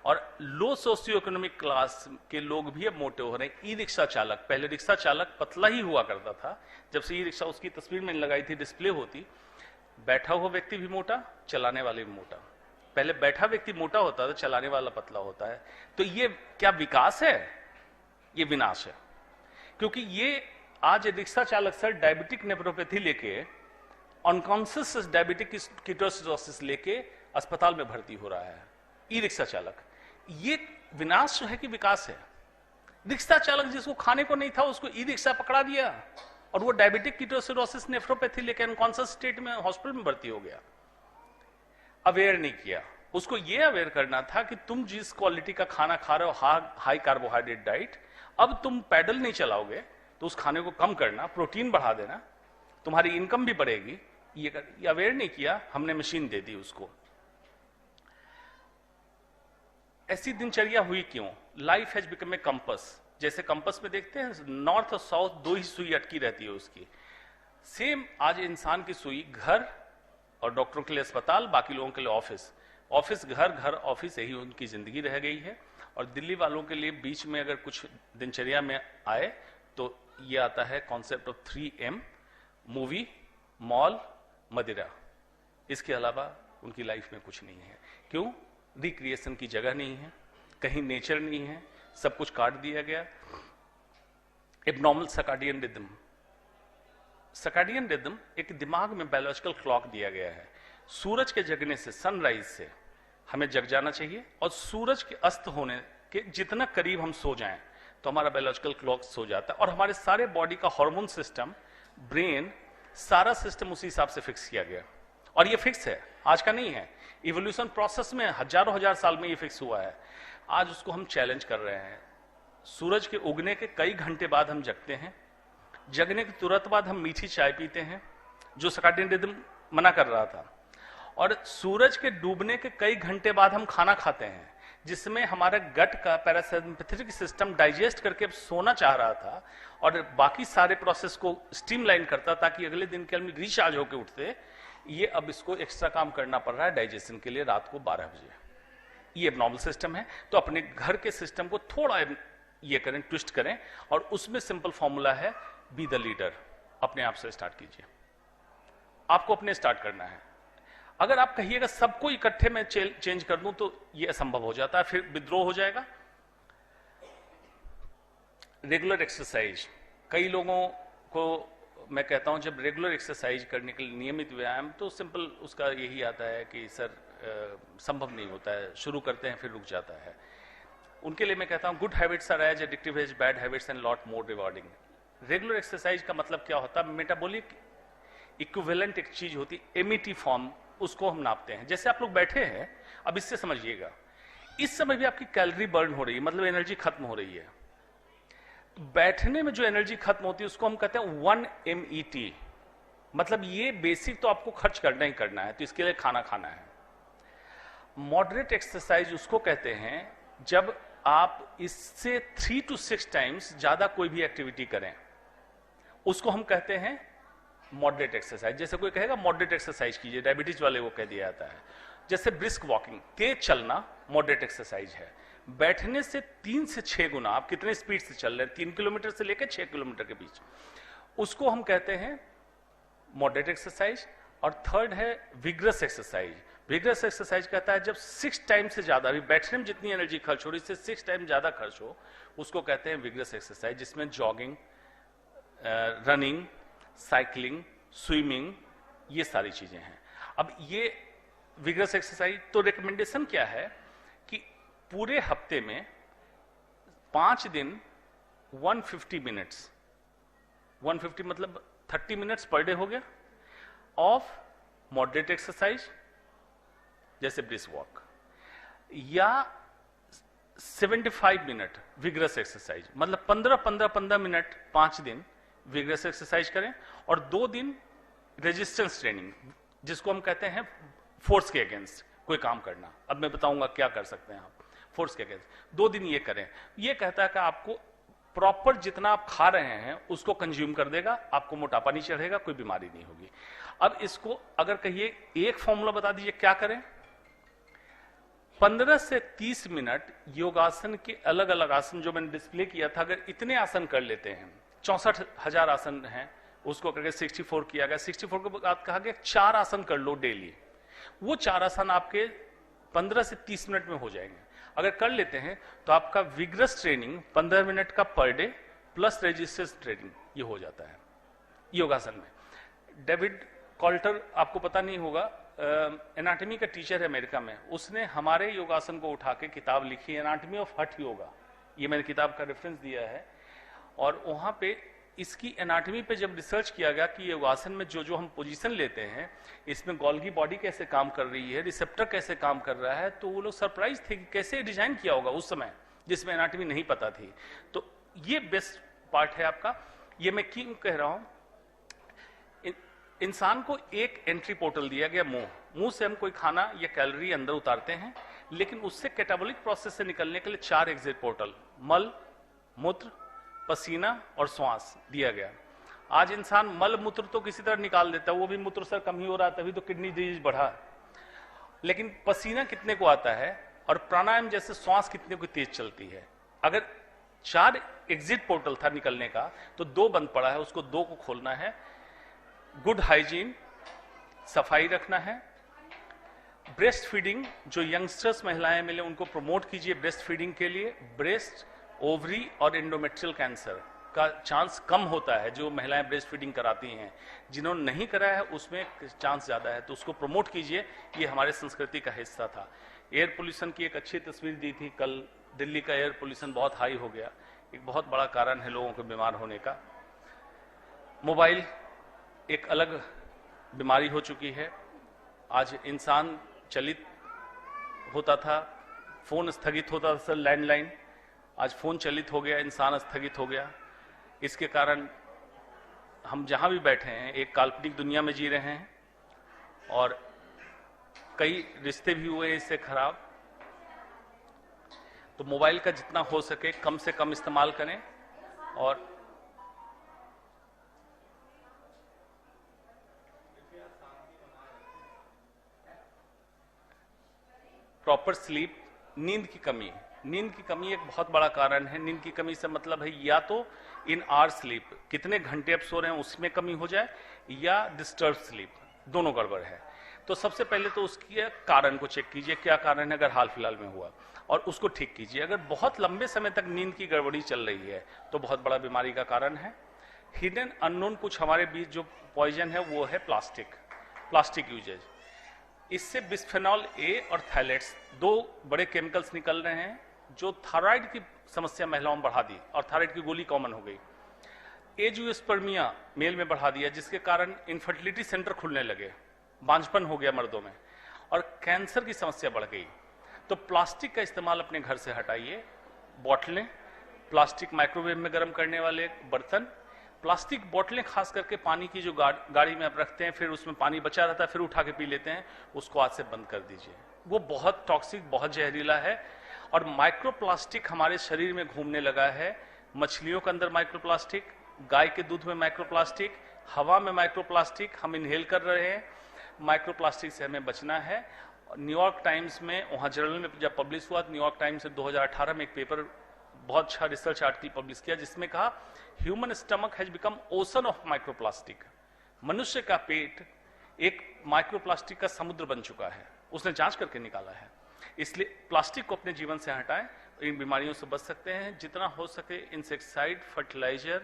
और लो सोशियो इकोनॉमिक क्लास के लोग भी अब मोटे हो रहे हैं। ई रिक्शा चालक, पहले रिक्शा चालक पतला ही हुआ करता था, जब से ई रिक्शा, उसकी तस्वीर मैंने लगाई थी, डिस्प्ले होती, बैठा हुआ व्यक्ति भी मोटा, चलाने वाले भी मोटा। पहले बैठा व्यक्ति मोटा होता था, चलाने वाला पतला होता है। तो ये क्या विकास है? ये विनाश है। क्योंकि ये आज रिक्शा चालक सर डायबिटिक नेफ्रोपैथी लेके, अनकॉन्शियस डायबिटिक कीटोसिडोसिस लेके अस्पताल में भर्ती हो रहा है, ई रिक्शा चालक। ये विनाश है कि विकास है? रिक्शा चालक जिसको खाने को नहीं था उसको ई रिक्शा पकड़ा दिया और वो डायबिटिक कीटोसिडोसिस नेफ्रोपैथी लेके अनकॉन्शियस स्टेट में हॉस्पिटल में भर्ती हो गया। अवेयर नहीं किया उसको। ये अवेयर करना था कि तुम जिस क्वालिटी का खाना खा रहे हो, हाई कार्बोहाइड्रेट डाइट, अब तुम पैडल नहीं चलाओगे तो उस खाने को कम करना, प्रोटीन बढ़ा देना, तुम्हारी इनकम भी बढ़ेगी। ये अवेयर नहीं किया, हमने मशीन दे दी उसको। ऐसी दिनचर्या हुई क्यों? Life has become a compass. जैसे कंपस में देखते हैं नॉर्थ और साउथ दो ही सुई अटकी रहती है उसकी, सेम आज इंसान की सुई घर और डॉक्टरों के लिए अस्पताल, बाकी लोगों के लिए ऑफिस, ऑफिस घर, घर ऑफिस, यही उनकी जिंदगी रह गई है। और दिल्ली वालों के लिए बीच में अगर कुछ दिनचर्या में आए तो ये आता है concept of 3M, movie, mall, मदिरा। इसके अलावा उनकी लाइफ में कुछ नहीं है। क्यों? रिक्रिएशन की जगह नहीं है, कहीं नेचर नहीं है, सब कुछ काट दिया गया। Abnormal circadian rhythm. Circadian rhythm एक दिमाग में बायोलॉजिकल क्लॉक दिया गया है। सूरज के जगने से, सनराइज से हमें जग जाना चाहिए, और सूरज के अस्त होने के जितना करीब हम सो जाएं तो हमारा बायोलॉजिकल क्लॉक सो जाता है, और हमारे सारे बॉडी का हार्मोन सिस्टम, ब्रेन, सारा सिस्टम उसी हिसाब से फिक्स किया गया। और ये फिक्स है, आज का नहीं है, इवोल्यूशन प्रोसेस में हजारों हजार साल में ये फिक्स हुआ है। आज उसको हम चैलेंज कर रहे हैं। सूरज के उगने के कई घंटे बाद हम जगते हैं, जगने के तुरंत बाद हम मीठी चाय पीते हैं, जो सर्काडियन रिदम मना कर रहा था, और सूरज के डूबने के कई घंटे बाद हम खाना खाते हैं, जिसमें हमारा गट का पैरासिम्पैथेटिक सिस्टम डाइजेस्ट करके सोना चाह रहा था और बाकी सारे प्रोसेस को स्ट्रीमलाइन करता ताकि अगले दिन के हम रिचार्ज होकर उठते। ये अब इसको एक्स्ट्रा काम करना पड़ रहा है डाइजेशन के लिए रात को 12 बजे। ये एबनॉर्मल सिस्टम है। तो अपने घर के सिस्टम को थोड़ा ये करें, ट्विस्ट करें, और उसमें सिंपल फॉर्मूला है बी द लीडर। अपने आप से स्टार्ट कीजिए, आपको अपने स्टार्ट करना है। अगर आप कहिएगा सबको इकट्ठे में चेंज कर दूं तो ये असंभव हो जाता है, फिर विद्रोह हो जाएगा। रेगुलर एक्सरसाइज, कई लोगों को मैं कहता हूं जब रेगुलर एक्सरसाइज करने के लिए नियमित व्यायाम, तो सिंपल उसका यही आता है कि सर संभव नहीं होता है, शुरू करते हैं फिर रुक जाता है। उनके लिए मैं कहता हूं good habits are as addictive as bad habits and lot more rewarding. Regular exercise का मतलब क्या होता है? मेटाबॉलिक इक्विवेलेंट एक चीज होती, एमिटी फॉर्म, उसको हम नापते हैं। जैसे आप लोग बैठे हैं, अब इससे समझिएगा, इस समय भी आपकी कैलोरी बर्न हो रही है, मतलब एनर्जी खत्म हो रही है। तो बैठने में जो एनर्जी खत्म होती है उसको हम कहते हैं 1 MET, मतलब ये बेसिक तो आपको खर्च करना ही करना है, तो इसके लिए खाना खाना है। मॉडरेट एक्सरसाइज उसको कहते हैं जब आप इससे 3 to 6 टाइम्स ज्यादा कोई भी एक्टिविटी करें, उसको हम कहते हैं मॉडरेट एक्सरसाइज। जैसे कोई कहेगा मॉडरेट एक्सरसाइज कीजिए, डायबिटीज वाले को कह दिया जाता है। जैसे ब्रिस्क वॉकिंग, तेज चलना मॉडरेट एक्सरसाइज है। बैठने से 3 से 6 गुना आप कितने स्पीड से चल रहे हैं, 3 किलोमीटर से लेकर 6 किलोमीटर के बीच, उसको हम कहते हैं मॉडरेट एक्सरसाइज। और थर्ड है विग्रस एक्सरसाइज। विग्रस एक्सरसाइज कहता है जब 6 टाइम से ज्यादा, अभी बैठने में जितनी एनर्जी खर्च हो रही है इससे 6 टाइम ज्यादा खर्च हो, उसको कहते हैं विग्रस एक्सरसाइज, जिसमें जॉगिंग, रनिंग, साइकिलिंग, स्विमिंग, ये सारी चीजें हैं। अब ये विग्रस एक्सरसाइज, तो रिकमेंडेशन क्या है कि पूरे हफ्ते में 5 दिन 150 मिनट्स, 150 मतलब 30 मिनट्स पर डे हो गया, ऑफ मॉडरेट एक्सरसाइज जैसे ब्रिस्क वॉक, या 75 मिनट विग्रस एक्सरसाइज, मतलब 15 मिनट 5 दिन विग्रस एक्सरसाइज करें, और 2 दिन रेजिस्टेंस ट्रेनिंग, जिसको हम कहते हैं फोर्स के अगेंस्ट कोई काम करना। अब मैं बताऊंगा क्या कर सकते हैं आप फोर्स के अगेंस्ट। 2 दिन ये करें। ये कहता है कि आपको प्रॉपर जितना आप खा रहे हैं उसको कंज्यूम कर देगा, आपको मोटापा नहीं चढ़ेगा, कोई बीमारी नहीं होगी। अब इसको अगर कहिए एक फॉर्मूला बता दीजिए क्या करें। 15 से 30 मिनट योगासन के अलग अलग आसन जो मैंने डिस्प्ले किया था, अगर इतने आसन कर लेते हैं, 64,000 आसन हैं, उसको करके 64 किया गया। 64 के बाद कहा गया 4 आसन कर लो डेली। वो 4 आसन आपके 15 से 30 मिनट में हो जाएंगे। अगर कर लेते हैं तो आपका विग्रस ट्रेनिंग 15 मिनट का per debt plus resistance training ये हो जाता है योगासन में। डेविड कॉल्टर, आपको पता नहीं होगा, एनाटॉमी का टीचर है अमेरिका में, उसने हमारे योगासन को उठा के किताब लिखी, एनाटॉमी ऑफ हठ योगा। ये मैंने किताब का रेफरेंस दिया है। और वहां पे इसकी एनाटॉमी पे जब रिसर्च किया गया कि योगासन में जो जो हम पोजीशन लेते हैं, इसमें गोल्गी बॉडी कैसे काम कर रही है, रिसेप्टर कैसे काम कर रहा है, तो वो लोग सरप्राइज थे कि कैसे डिजाइन किया होगा उस समय जिसमें एनाटॉमी नहीं पता थी। तो ये बेस्ट पार्ट है आपका। ये मैं क्यों कह रहा हूं, इंसान को एक एंट्री पोर्टल दिया गया, मुंह से हम कोई खाना या कैलोरी अंदर उतारते हैं, लेकिन उससे कैटाबॉलिक प्रोसेस से निकलने के लिए 4 एग्जिट पोर्टल, मल, मूत्र, पसीना और श्वास दिया गया। आज इंसान मल मूत्र तो किसी तरह निकाल देता है, वो भी मूत्र से कम ही हो रहा है, तभी तो किडनी डिजीज बढ़ा। लेकिन पसीना कितने को आता है, और प्राणायाम जैसे श्वास कितने को तेज चलती है। अगर 4 एग्जिट पोर्टल था निकलने का, तो 2 बंद पड़ा है, उसको 2 को खोलना है। गुड हाइजीन, सफाई रखना है। ब्रेस्ट फीडिंग, जो यंगस्टर्स महिलाएं मिले उनको प्रमोट कीजिए ब्रेस्ट फीडिंग के लिए। ब्रेस्ट, ओवरी और एंडोमेट्रियल कैंसर का चांस कम होता है जो महिलाएं ब्रेस्ट फीडिंग कराती हैं। जिन्होंने नहीं कराया है उसमें चांस ज्यादा है, तो उसको प्रमोट कीजिए। ये हमारे संस्कृति का हिस्सा था। एयर पोल्यूशन की एक अच्छी तस्वीर दी थी कल। दिल्ली का एयर पोल्यूशन बहुत हाई हो गया, एक बहुत बड़ा कारण है लोगों को बीमार होने का। मोबाइल एक अलग बीमारी हो चुकी है। आज इंसान चलित होता था, फोन स्थगित होता था, लैंडलाइन, आज फोन चलित हो गया, इंसान स्थगित हो गया। इसके कारण हम जहां भी बैठे हैं एक काल्पनिक दुनिया में जी रहे हैं, और कई रिश्ते भी हुए इससे खराब। तो मोबाइल का जितना हो सके कम से कम इस्तेमाल करें, और प्रॉपर स्लीप, नींद की कमी एक बहुत बड़ा कारण है। नींद की कमी से मतलब है या तो इन आवर स्लीप, कितने घंटे आप सो रहे हैं उसमें कमी हो जाए, या डिस्टर्ब स्लीप, दोनों गड़बड़ है। तो सबसे पहले तो उसके कारण को चेक कीजिए, क्या कारण है अगर हाल फिलहाल में हुआ, और उसको ठीक कीजिए। अगर बहुत लंबे समय तक नींद की गड़बड़ी चल रही है तो बहुत बड़ा बीमारी का कारण है। हिडन अननोन कुछ हमारे बीच जो पॉइजन है वो है प्लास्टिक यूजेज। इससे बिस्फेनॉल ए और थैलेट्स, दो बड़े केमिकल्स निकल रहे हैं जो थायराइड की समस्या महिलाओं में बढ़ा दी, और थायराइड की गोली कॉमन हो गई। एजियोस्पर्मिया मेल में बढ़ा दिया, जिसके कारण इनफर्टिलिटी सेंटर खुलने लगे, बांझपन हो गया मर्दों में, और कैंसर की समस्या बढ़ गई। तो प्लास्टिक का इस्तेमाल अपने घर से हटाइए। बोतलें, प्लास्टिक माइक्रोवेव में गर्म करने वाले बर्तन, प्लास्टिक बोतलें, खास करके पानी की जो गाड़ी में आप रखते हैं, फिर उसमें पानी बचा रहता है, फिर उठा के पी लेते हैं, उसको आज से बंद कर दीजिए। वो बहुत टॉक्सिक, बहुत जहरीला है। और माइक्रोप्लास्टिक हमारे शरीर में घूमने लगा है। मछलियों के अंदर माइक्रोप्लास्टिक, गाय के दूध में माइक्रोप्लास्टिक, हवा में माइक्रोप्लास्टिक हम इनहेल कर रहे हैं। माइक्रोप्लास्टिक से हमें बचना है। न्यूयॉर्क टाइम्स में, वहां जर्नल में जब पब्लिश हुआ, न्यूयॉर्क टाइम्स से 2018 में एक पेपर, बहुत अच्छा रिसर्च आर्टिकल पब्लिश किया, जिसमें कहा human stomach has become ocean of microplastic. मनुष्य का पेट एक माइक्रोप्लास्टिक का समुद्र बन चुका है, उसने जांच करके निकाला है। इसलिए प्लास्टिक को अपने जीवन से हटाएं, इन बीमारियों से बच सकते हैं। जितना हो सके इंसेक्टिसाइड, फर्टिलाइजर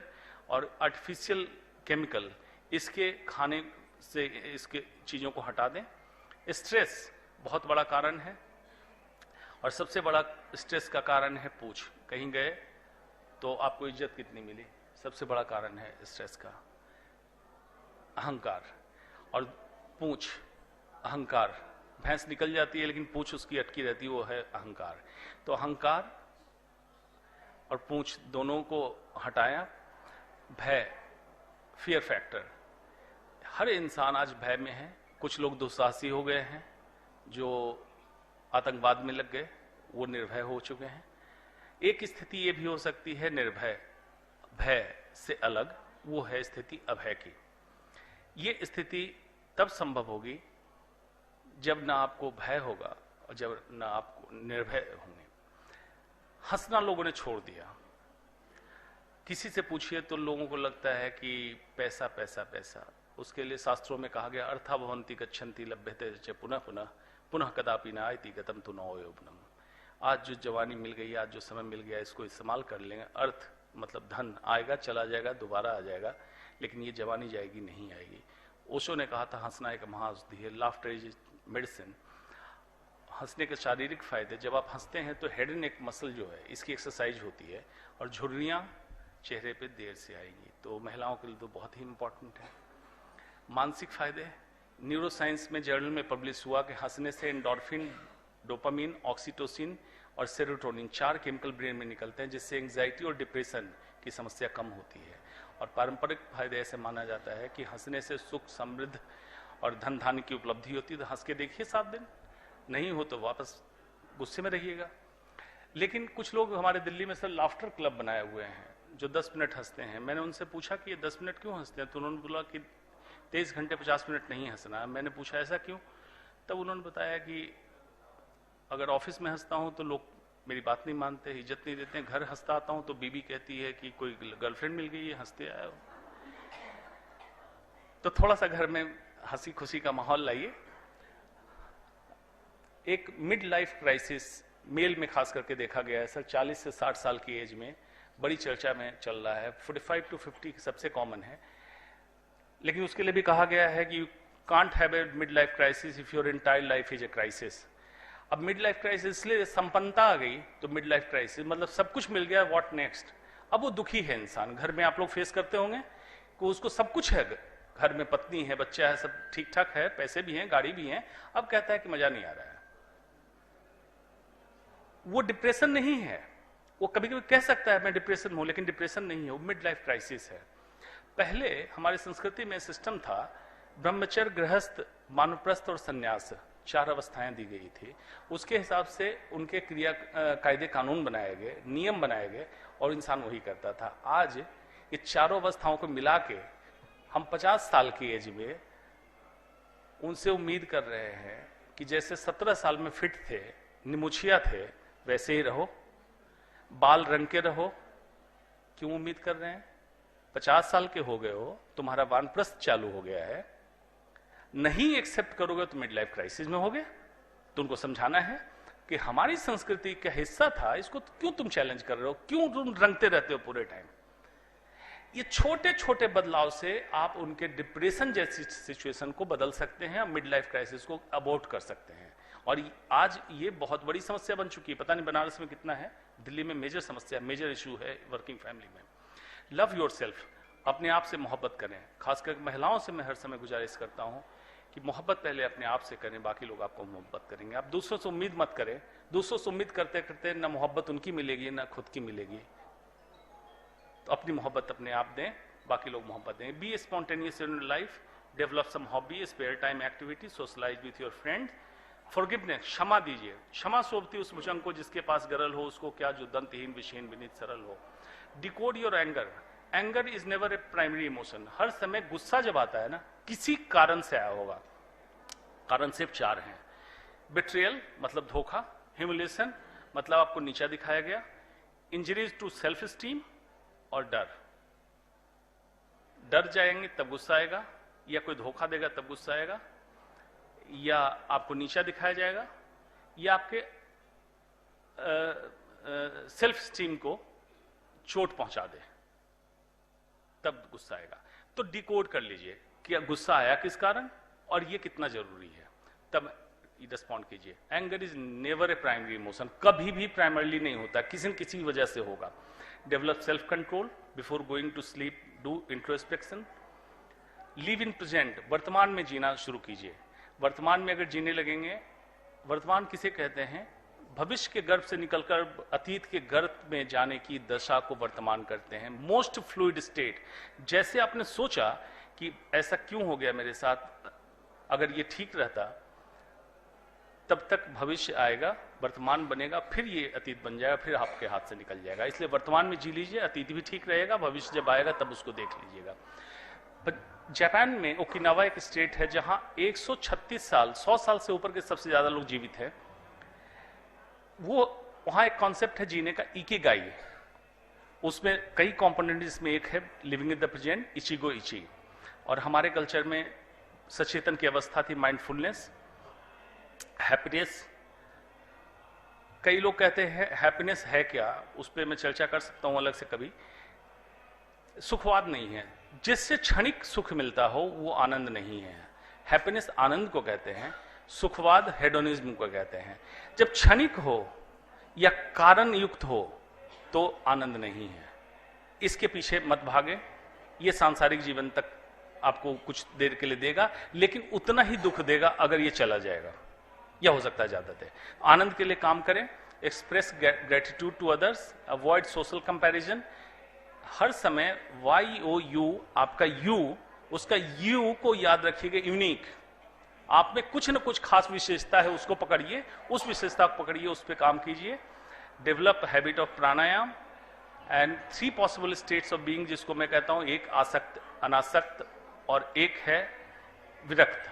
और आर्टिफिशियल केमिकल, इसके खाने से इसके चीजों को हटा दें। स्ट्रेस बहुत बड़ा कारण है, और सबसे बड़ा स्ट्रेस का कारण है पूछ। कहीं गए तो आपको इज्जत कितनी मिली, सबसे बड़ा कारण है स्ट्रेस का। अहंकार और पूछ, अहंकार, भैंस निकल जाती है लेकिन पूछ उसकी अटकी रहती है, वो है अहंकार। तो अहंकार और पूछ दोनों को हटाया। भय, फियर फैक्टर, हर इंसान आज भय में है। कुछ लोग दुस्साहसी हो गए हैं, जो आतंकवाद में लग गए, वो निर्भय हो चुके हैं। एक स्थिति ये भी हो सकती है निर्भय, भय से अलग, वो है स्थिति अभय की। ये स्थिति तब संभव होगी जब ना आपको भय होगा और जब ना आपको निर्भय होंगे। हंसना लोगों ने छोड़ दिया। किसी से पूछिए तो लोगों को लगता है कि पैसा पैसा पैसा। उसके लिए शास्त्रों में कहा गया, अर्था भवन्ति गच्छन्ति लभ्यते च पुनः पुनः पुनः कदापि न आयति गतम तु नौ यौवनम। आज जो जवानी मिल गई, आज जो समय मिल गया, इसको इस्तेमाल कर लेंगे। अर्थ मतलब धन आएगा, चला जाएगा, दोबारा आ जाएगा, लेकिन ये जवानी जाएगी नहीं आएगी। ओशो ने कहा था, हंसना एक महाऔषधि है, लाफ्टर इज मेडिसिन। हंसने के शारीरिक फायदे, जब आप हंसते हैं तो हेड नेक मसल जो है, इसकी एक्सरसाइज होती है, और झुर्रियां चेहरे पे देर से आएंगी। तो महिलाओं के लिए तो बहुत ही इंपॉर्टेंट है। मानसिक फायदे, न्यूरोसाइंस में जर्नल में पब्लिश हुआ कि हंसने से एंडोर्फिन, डोपामिन, ऑक्सीटोसिन और सेरोटोनिन 4 केमिकल ब्रेन में निकलते हैं, जिससे एंजाइटी और डिप्रेशन की समस्या कम होती है। और पारंपरिक फायदे ऐसे माना जाता है कि हंसने से सुख, समृद्ध और धन धान्य की उपलब्धि होती है। तो हंस के देखिए 7 दिन, नहीं हो तो वापस गुस्से में रहिएगा। लेकिन कुछ लोग हमारे दिल्ली में सर लाफ्टर क्लब बनाए हुए हैं, जो 10 मिनट हंसते हैं। मैंने उनसे पूछा कि ये 10 मिनट क्यों हंसते हैं, तो उन्होंने बोला कि 23 घंटे 50 मिनट नहीं हंसना है। मैंने पूछा ऐसा क्यों, तब उन्होंने बताया कि अगर ऑफिस में हंसता हूं तो लोग मेरी बात नहीं मानते, इज्जत नहीं देते हैं। घर हंसता आता हूं तो बीबी कहती है कि कोई गर्लफ्रेंड मिल गई है, हंसते आए हो। तो थोड़ा सा घर में हंसी खुशी का माहौल लाइए। एक मिड लाइफ क्राइसिस मेल में खास करके देखा गया है सर, 40 से 60 साल की एज में बड़ी चर्चा में चल रहा है। 45 to 50 सबसे कॉमन है, लेकिन उसके लिए भी कहा गया है कि you can't have a mid life crisis if your entire life is a crisis. अब मिड लाइफ क्राइसिस इसलिए संपन्नता आ गई, तो मिड लाइफ क्राइसिस मतलब सब कुछ मिल गया, व्हाट नेक्स्ट। अब वो दुखी है इंसान। घर में आप लोग फेस करते होंगे कि उसको सब कुछ है, घर में पत्नी है, बच्चा है, सब ठीक ठाक है, पैसे भी हैं, गाड़ी भी है, अब कहता है कि मजा नहीं आ रहा है। वो डिप्रेशन नहीं है, वो कभी कभी कह सकता है मैं डिप्रेशन हूं, लेकिन डिप्रेशन नहीं है, वो मिड लाइफ क्राइसिस है। पहले हमारी संस्कृति में सिस्टम था, ब्रह्मचर्य, गृहस्थ, वानप्रस्थ और सन्यास, 4 अवस्थाएं दी गई थी। उसके हिसाब से उनके क्रिया कायदे कानून बनाए गए, नियम बनाए गए, और इंसान वही करता था। आज ये 4 अवस्थाओं को मिला के हम 50 साल की एज में उनसे उम्मीद कर रहे हैं कि जैसे 17 साल में फिट थे, निमुछिया थे, वैसे ही रहो, बाल रंग के रहो। क्यों उम्मीद कर रहे हैं? 50 साल के हो गए हो, तुम्हारा वानप्रस्थ चालू हो गया है, नहीं एक्सेप्ट करोगे तो मिड लाइफ क्राइसिस में होगे। तो उनको समझाना है कि हमारी संस्कृति का हिस्सा था, इसको क्यों तुम चैलेंज कर रहे हो, क्यों तुम रंगते रहते हो पूरे टाइम। ये छोटे छोटे बदलाव से आप उनके डिप्रेशन जैसी सिचुएशन को बदल सकते हैं, मिड लाइफ क्राइसिस को अबॉर्ट कर सकते हैं। और आज ये बहुत बड़ी समस्या बन चुकी है, पता नहीं बनारस में कितना है, दिल्ली में मेजर समस्या, मेजर इशू है वर्किंग फैमिली में। लव योरसेल्फ, अपने आप से मोहब्बत करें। खासकर महिलाओं से मैं हर समय गुजारिश करता हूं कि मोहब्बत पहले अपने आप से करें, बाकी लोग आपको मोहब्बत करेंगे। आप दूसरों से उम्मीद मत करें, दूसरों से उम्मीद करते करते ना मोहब्बत उनकी मिलेगी ना खुद की मिलेगी। तो अपनी मोहब्बत अपने आप दें, बाकी लोग मोहब्बत दें। Be spontaneous in life, develop some hobby, spare time activity, socialise with your friend. Forgiveness, क्षमा दीजिए। क्षमा सौंपती उस भुजंग को जिसके पास गरल हो, उसको क्या जो दंतहीन विषहीन विनीत सरल हो। Decode your anger, anger is never a primary emotion. हर समय गुस्सा जब आता है ना, किसी कारण से आया होगा, कारण सिर्फ 4 हैं। बिट्रियल मतलब धोखा, ह्यूमिलिएशन मतलब आपको नीचा दिखाया गया, इंजरीज टू सेल्फ स्टीम और डर। डर जाएंगे तब गुस्सा आएगा, या कोई धोखा देगा तब गुस्सा आएगा, या आपको नीचा दिखाया जाएगा, या आपके सेल्फ स्टीम को चोट पहुंचा दे तब गुस्सा आएगा। तो डिकोड कर लीजिए कि गुस्सा आया किस कारण और ये कितना जरूरी है, तब रिस्पॉन्ड कीजिए। Anger is never a primary emotion, कभी भी प्राइमरली नहीं होता, किसी न किसी वजह से होगा। Develop self control before going to sleep, do introspection. Live in present, वर्तमान में जीना शुरू कीजिए। वर्तमान में अगर जीने लगेंगे, वर्तमान किसे कहते हैं? भविष्य के गर्भ से निकलकर अतीत के गर्भ में जाने की दशा को वर्तमान करते हैं। मोस्ट फ्लूइड स्टेट, जैसे आपने सोचा कि ऐसा क्यों हो गया मेरे साथ, अगर ये ठीक रहता तब तक भविष्य आएगा, वर्तमान बनेगा, फिर ये अतीत बन जाएगा, फिर आपके हाथ से निकल जाएगा। इसलिए वर्तमान में जी लीजिए, अतीत भी ठीक रहेगा, भविष्य जब आएगा तब उसको देख लीजिएगा। जापान में ओकिनावा एक स्टेट है जहां 136 साल, 100 साल से ऊपर के सबसे ज्यादा लोग जीवित हैं। वो वहां एक कॉन्सेप्ट है जीने का, इकिगाई। उसमें कई कंपोनेंट, जिसमें एक है लिविंग इन द प्रेजेंट, इचिगो इची। और हमारे कल्चर में सचेतन की अवस्था थी माइंडफुलनेस, हैप्पीनेस। कई लोग कहते हैं हैप्पीनेस है क्या, उस पर मैं चर्चा कर सकता हूं अलग से कभी। सुखवाद नहीं है, जिससे क्षणिक सुख मिलता हो वो आनंद नहीं है। हैप्पीनेस आनंद को कहते हैं, सुखवाद हेडोनिज्म को कहते हैं। जब क्षणिक हो या कारण युक्त हो तो आनंद नहीं है। इसके पीछे मत भागे, ये सांसारिक जीवन तक आपको कुछ देर के लिए देगा, लेकिन उतना ही दुख देगा अगर ये चला जाएगा, या हो सकता है ज्यादा दे। आनंद के लिए काम करें, express gratitude to others, avoid social comparison. हर समय YOU, आपका यू, उसका यू को याद रखिएगा, यूनिक। आप में कुछ न कुछ खास विशेषता है, उसको पकड़िए, उस विशेषता को पकड़िए, उस पर काम कीजिए। Develop habit of pranayama and 3 possible states of being, जिसको मैं कहता हूं एक आसक्त, अनासक्त और एक है विरक्त।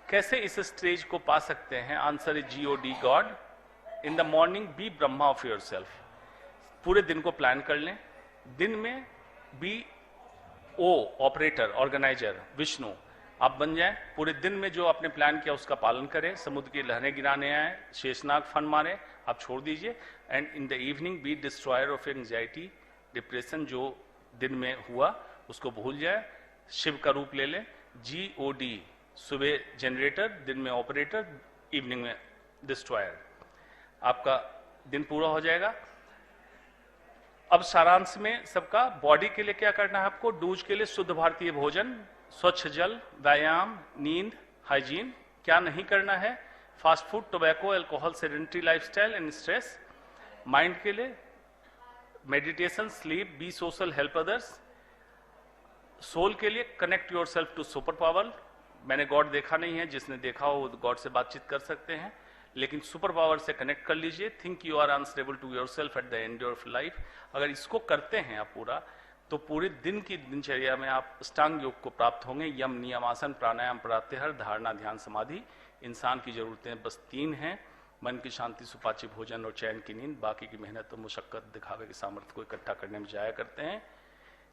कैसे इस स्टेज को पा सकते हैं? Answer is GOD, God. In the morning be Brahma of yourself. पूरे दिन को प्लान कर लें, दिन में BO, ऑपरेटर, ऑर्गेनाइजर, विष्णु आप बन जाएं। पूरे दिन में जो आपने प्लान किया उसका पालन करें। समुद्र की लहरें गिराने आए, शेषनाग फन मारे, आप छोड़ दीजिए। And in the evening be destroyer of anxiety, depression जो दिन में हुआ उसको भूल जाए, शिव का रूप ले लें। GOD, सुबह जनरेटर, दिन में ऑपरेटर, इवनिंग में डिस्ट्रॉयर। आपका दिन पूरा हो जाएगा। अब सारांश में सबका, बॉडी के लिए क्या करना है आपको? डूज के लिए शुद्ध भारतीय भोजन, स्वच्छ जल, व्यायाम, नींद, हाइजीन। क्या नहीं करना है? Fast food, tobacco, alcohol, sedentary lifestyle and stress. Mind के लिए meditation, sleep, be social, help others. Soul के लिए connect yourself to super power. मैंने गॉड देखा नहीं है, जिसने देखा हो गॉड से बातचीत कर सकते हैं, लेकिन सुपर पावर से कनेक्ट कर लीजिए। Think you are answerable to yourself at the end of life. अगर इसको करते हैं आप पूरा, तो पूरे दिन की दिनचर्या में आप अष्टांग योग को प्राप्त होंगे। यम, नियम, आसन, प्राणायाम, प्रत्याहार, धारणा, ध्यान, समाधि। इंसान की जरूरतें बस 3 हैं, मन की शांति, सुपाच्य भोजन और चैन की नींद, बाकी की मेहनत और मुशक्कत दिखावे के सामर्थ्य को इकट्ठा करने में जाया करते हैं।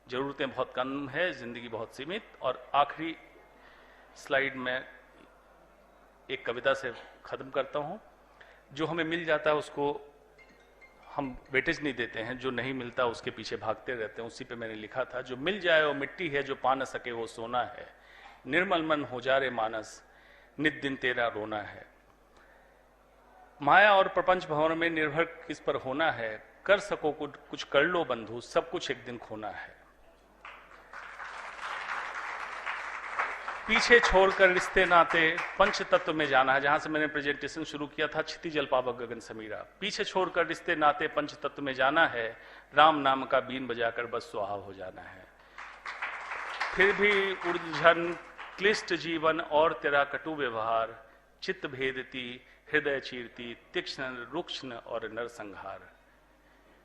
जरूरतें बहुत कम है, जिंदगी बहुत सीमित। और आखिरी स्लाइड में एक कविता से खत्म करता हूं। जो हमें मिल जाता है उसको हम वेटेज नहीं देते हैं, जो नहीं मिलता उसके पीछे भागते रहते हैं। उसी पे मैंने लिखा था, जो मिल जाए वो मिट्टी है, जो पा न सके वो सोना है। निर्मल मन हो जा रे मानस, नित दिन तेरा रोना है। माया और प्रपंच भवन में निर्भर किस पर होना है, कर सको कुछ कर लो बंधु, सब कुछ एक दिन खोना है। पीछे छोड़कर रिश्ते नाते पंच तत्व में जाना है। जहां से मैंने प्रेजेंटेशन शुरू किया था, क्षिति जल पावक गगन समीरा। पीछे छोड़कर रिश्ते नाते पंच तत्व में जाना है, राम नाम का बीन बजाकर बस सुहा हो जाना है। फिर भी उलझन क्लिष्ट जीवन और तेरा कटु व्यवहार, चित्त भेदती हृदय चीरती तीक्ष्ण रुक्ष्ण और नरसंहार।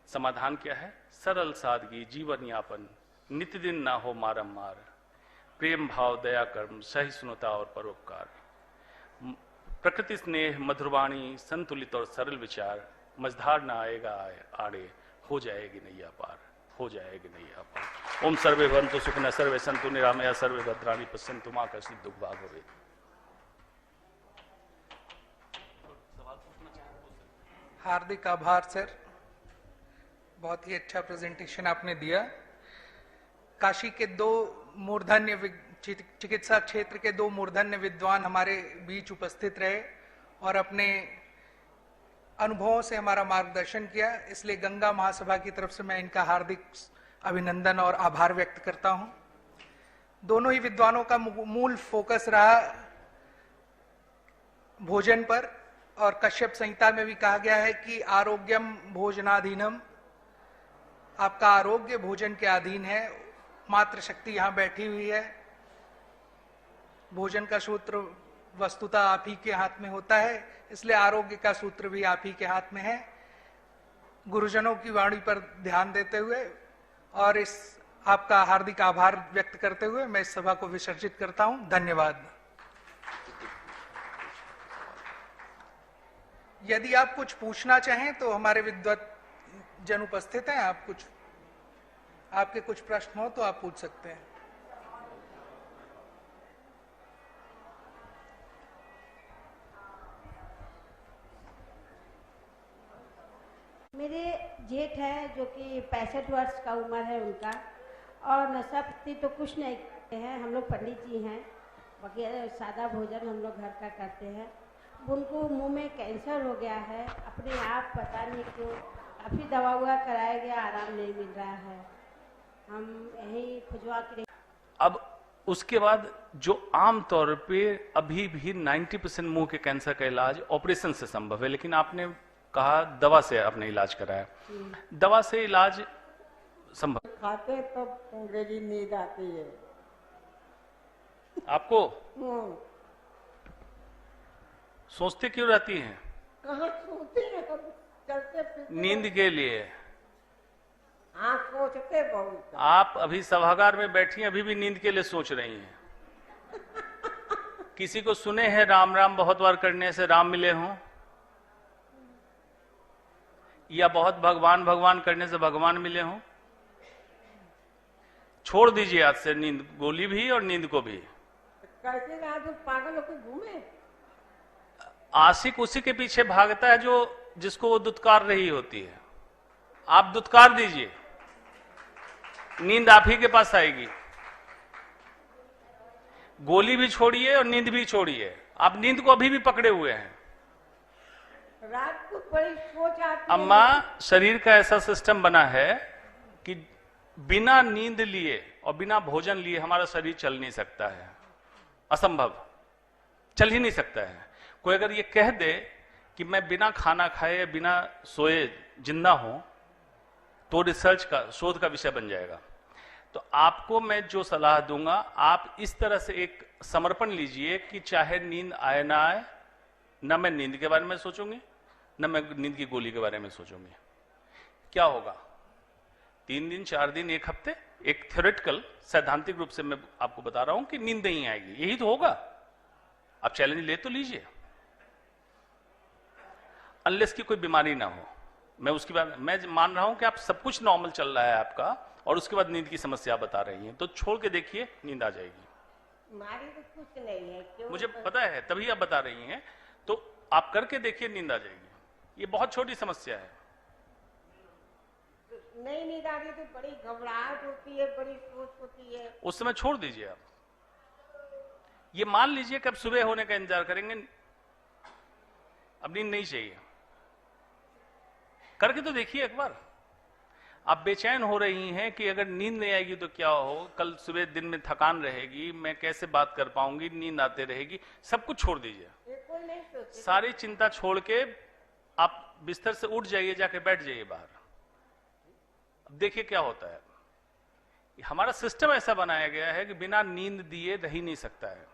समाधान क्या है? सरल सादगी जीवन यापन, नित्य दिन ना हो मारम मार। प्रेम भाव दया कर्म सहिष्णुता और परोपकार, प्रकृति स्नेह मधुरवाणी संतुलित और सरल विचार। मझधार ना आएगा आड़े, हो जाएगी नैया पार, हो जाएगी नैया पार। ओम सर्वे भवन्तु सुखिनः, सर्वे सन्तु निरामया, सर्वे भद्राणि पश्यन्तु मा कश्चित् दुःख भाग् भवेत्। हार्दिक आभार सर, बहुत ही अच्छा प्रेजेंटेशन आपने दिया। काशी के दो मूर्धन्य चिकित्सा क्षेत्र के दो मूर्धन्य विद्वान हमारे बीच उपस्थित रहे और अपने अनुभवों से हमारा मार्गदर्शन किया, इसलिए गंगा महासभा की तरफ से मैं इनका हार्दिक अभिनंदन और आभार व्यक्त करता हूं। दोनों ही विद्वानों का मूल फोकस रहा भोजन पर, और कश्यप संहिता में भी कहा गया है कि आरोग्यम भोजनाधीनम, आपका आरोग्य भोजन के अधीन है। मात्र शक्ति यहां बैठी हुई है। भोजन का सूत्र वस्तुतः आप ही के हाथ में होता है, इसलिए आरोग्य का सूत्र भी आप ही के हाथ में है। गुरुजनों की वाणी पर ध्यान देते हुए और इस आपका हार्दिक आभार व्यक्त करते हुए मैं इस सभा को विसर्जित करता हूं। धन्यवाद। यदि आप कुछ पूछना चाहें तो हमारे विद्वत जन उपस्थित हैं, आपके कुछ प्रश्न हो तो आप पूछ सकते हैं। मेरे जेठ है जो कि 65 वर्ष का उम्र है उनका, और नशा पत्ती तो कुछ नहीं करते हैं। हम लोग पंडित जी हैं, बाकी सादा भोजन हम लोग घर का करते हैं। उनको मुंह में कैंसर हो गया है, अपने आप पता नहीं क्यों, काफ़ी दवा हुआ कराया गया, आराम नहीं मिल रहा है। हम यही खुजवा के अब उसके बाद जो आम तौर पे अभी भी 90% मुंह के कैंसर का इलाज ऑपरेशन से संभव है, लेकिन आपने कहा दवा से आपने इलाज कराया। दवा से इलाज संभव? खाते तो पूरी नींद आती है आपको? सोचते क्यों रहती हैं? कहाँ सोते हैं हम, चलते फिरते नींद के लिए। हाँ सोचते बहुत। आप अभी सभागार में बैठी, अभी भी नींद के लिए सोच रही हैं। किसी को सुने हैं राम राम बहुत बार करने से राम मिले हों, या बहुत भगवान भगवान करने से भगवान मिले हों? छोड़ दीजिए आज से नींद, गोली भी और नींद को भी। कैसे रात पागल होकर घूमे? आशिक उसी के पीछे भागता है जो जिसको वो दुत्कार रही होती है। आप दुत्कार दीजिए, नींद आप ही के पास आएगी। गोली भी छोड़िए और नींद भी छोड़िए। आप नींद को अभी भी पकड़े हुए हैं। रात को बड़ी सोच आती है। अम्मा, शरीर का ऐसा सिस्टम बना है कि बिना नींद लिए और बिना भोजन लिए हमारा शरीर चल नहीं सकता है। असंभव, चल ही नहीं सकता है। कोई अगर ये कह दे कि मैं बिना खाना खाए बिना सोए जिंदा हूं, तो रिसर्च का, शोध का विषय बन जाएगा। तो आपको मैं जो सलाह दूंगा, आप इस तरह से एक समर्पण लीजिए कि चाहे नींद आए ना आए, न मैं नींद के बारे में सोचूंगी, न मैं नींद की गोली के बारे में सोचूंगी। क्या होगा? 3 दिन, 4 दिन, 1 हफ्ते, एक थ्योरेटिकल सैद्धांतिक रूप से मैं आपको बता रहा हूं कि नींद नहीं आएगी। यही तो होगा। आप चैलेंज ले तो लीजिए। अनलेस की कोई बीमारी ना हो। मैं उसकी बात, मैं मान रहा हूं कि आप सब कुछ नॉर्मल चल रहा है आपका, और उसके बाद नींद की समस्या बता रही हैं, तो छोड़ के देखिए, नींद आ जाएगी। हमारी तो कुछ नहीं है, क्यों? मुझे पता है, तभी आप बता रही हैं, तो आप करके देखिए, नींद आ जाएगी। ये बहुत छोटी समस्या है। नहीं नींद आ रही तो बड़ी घबराहट होती है, बड़ी सोच होती है। उस समय छोड़ दीजिए आप। ये मान लीजिए कि अब सुबह होने का इंतजार करेंगे, अब नींद नहीं चाहिए, करके तो देखिए एक बार। आप बेचैन हो रही हैं कि अगर नींद नहीं आएगी तो क्या हो, कल सुबह दिन में थकान रहेगी, मैं कैसे बात कर पाऊंगी, नींद आते रहेगी, सब कुछ छोड़ दीजिए। कोई नहीं सोचेगा। सारी चिंता छोड़ के आप बिस्तर से उठ जाइए, जाके बैठ जाइए बाहर, अब देखिए क्या होता है। हमारा सिस्टम ऐसा बनाया गया है कि बिना नींद दिए रह ही नहीं सकता है।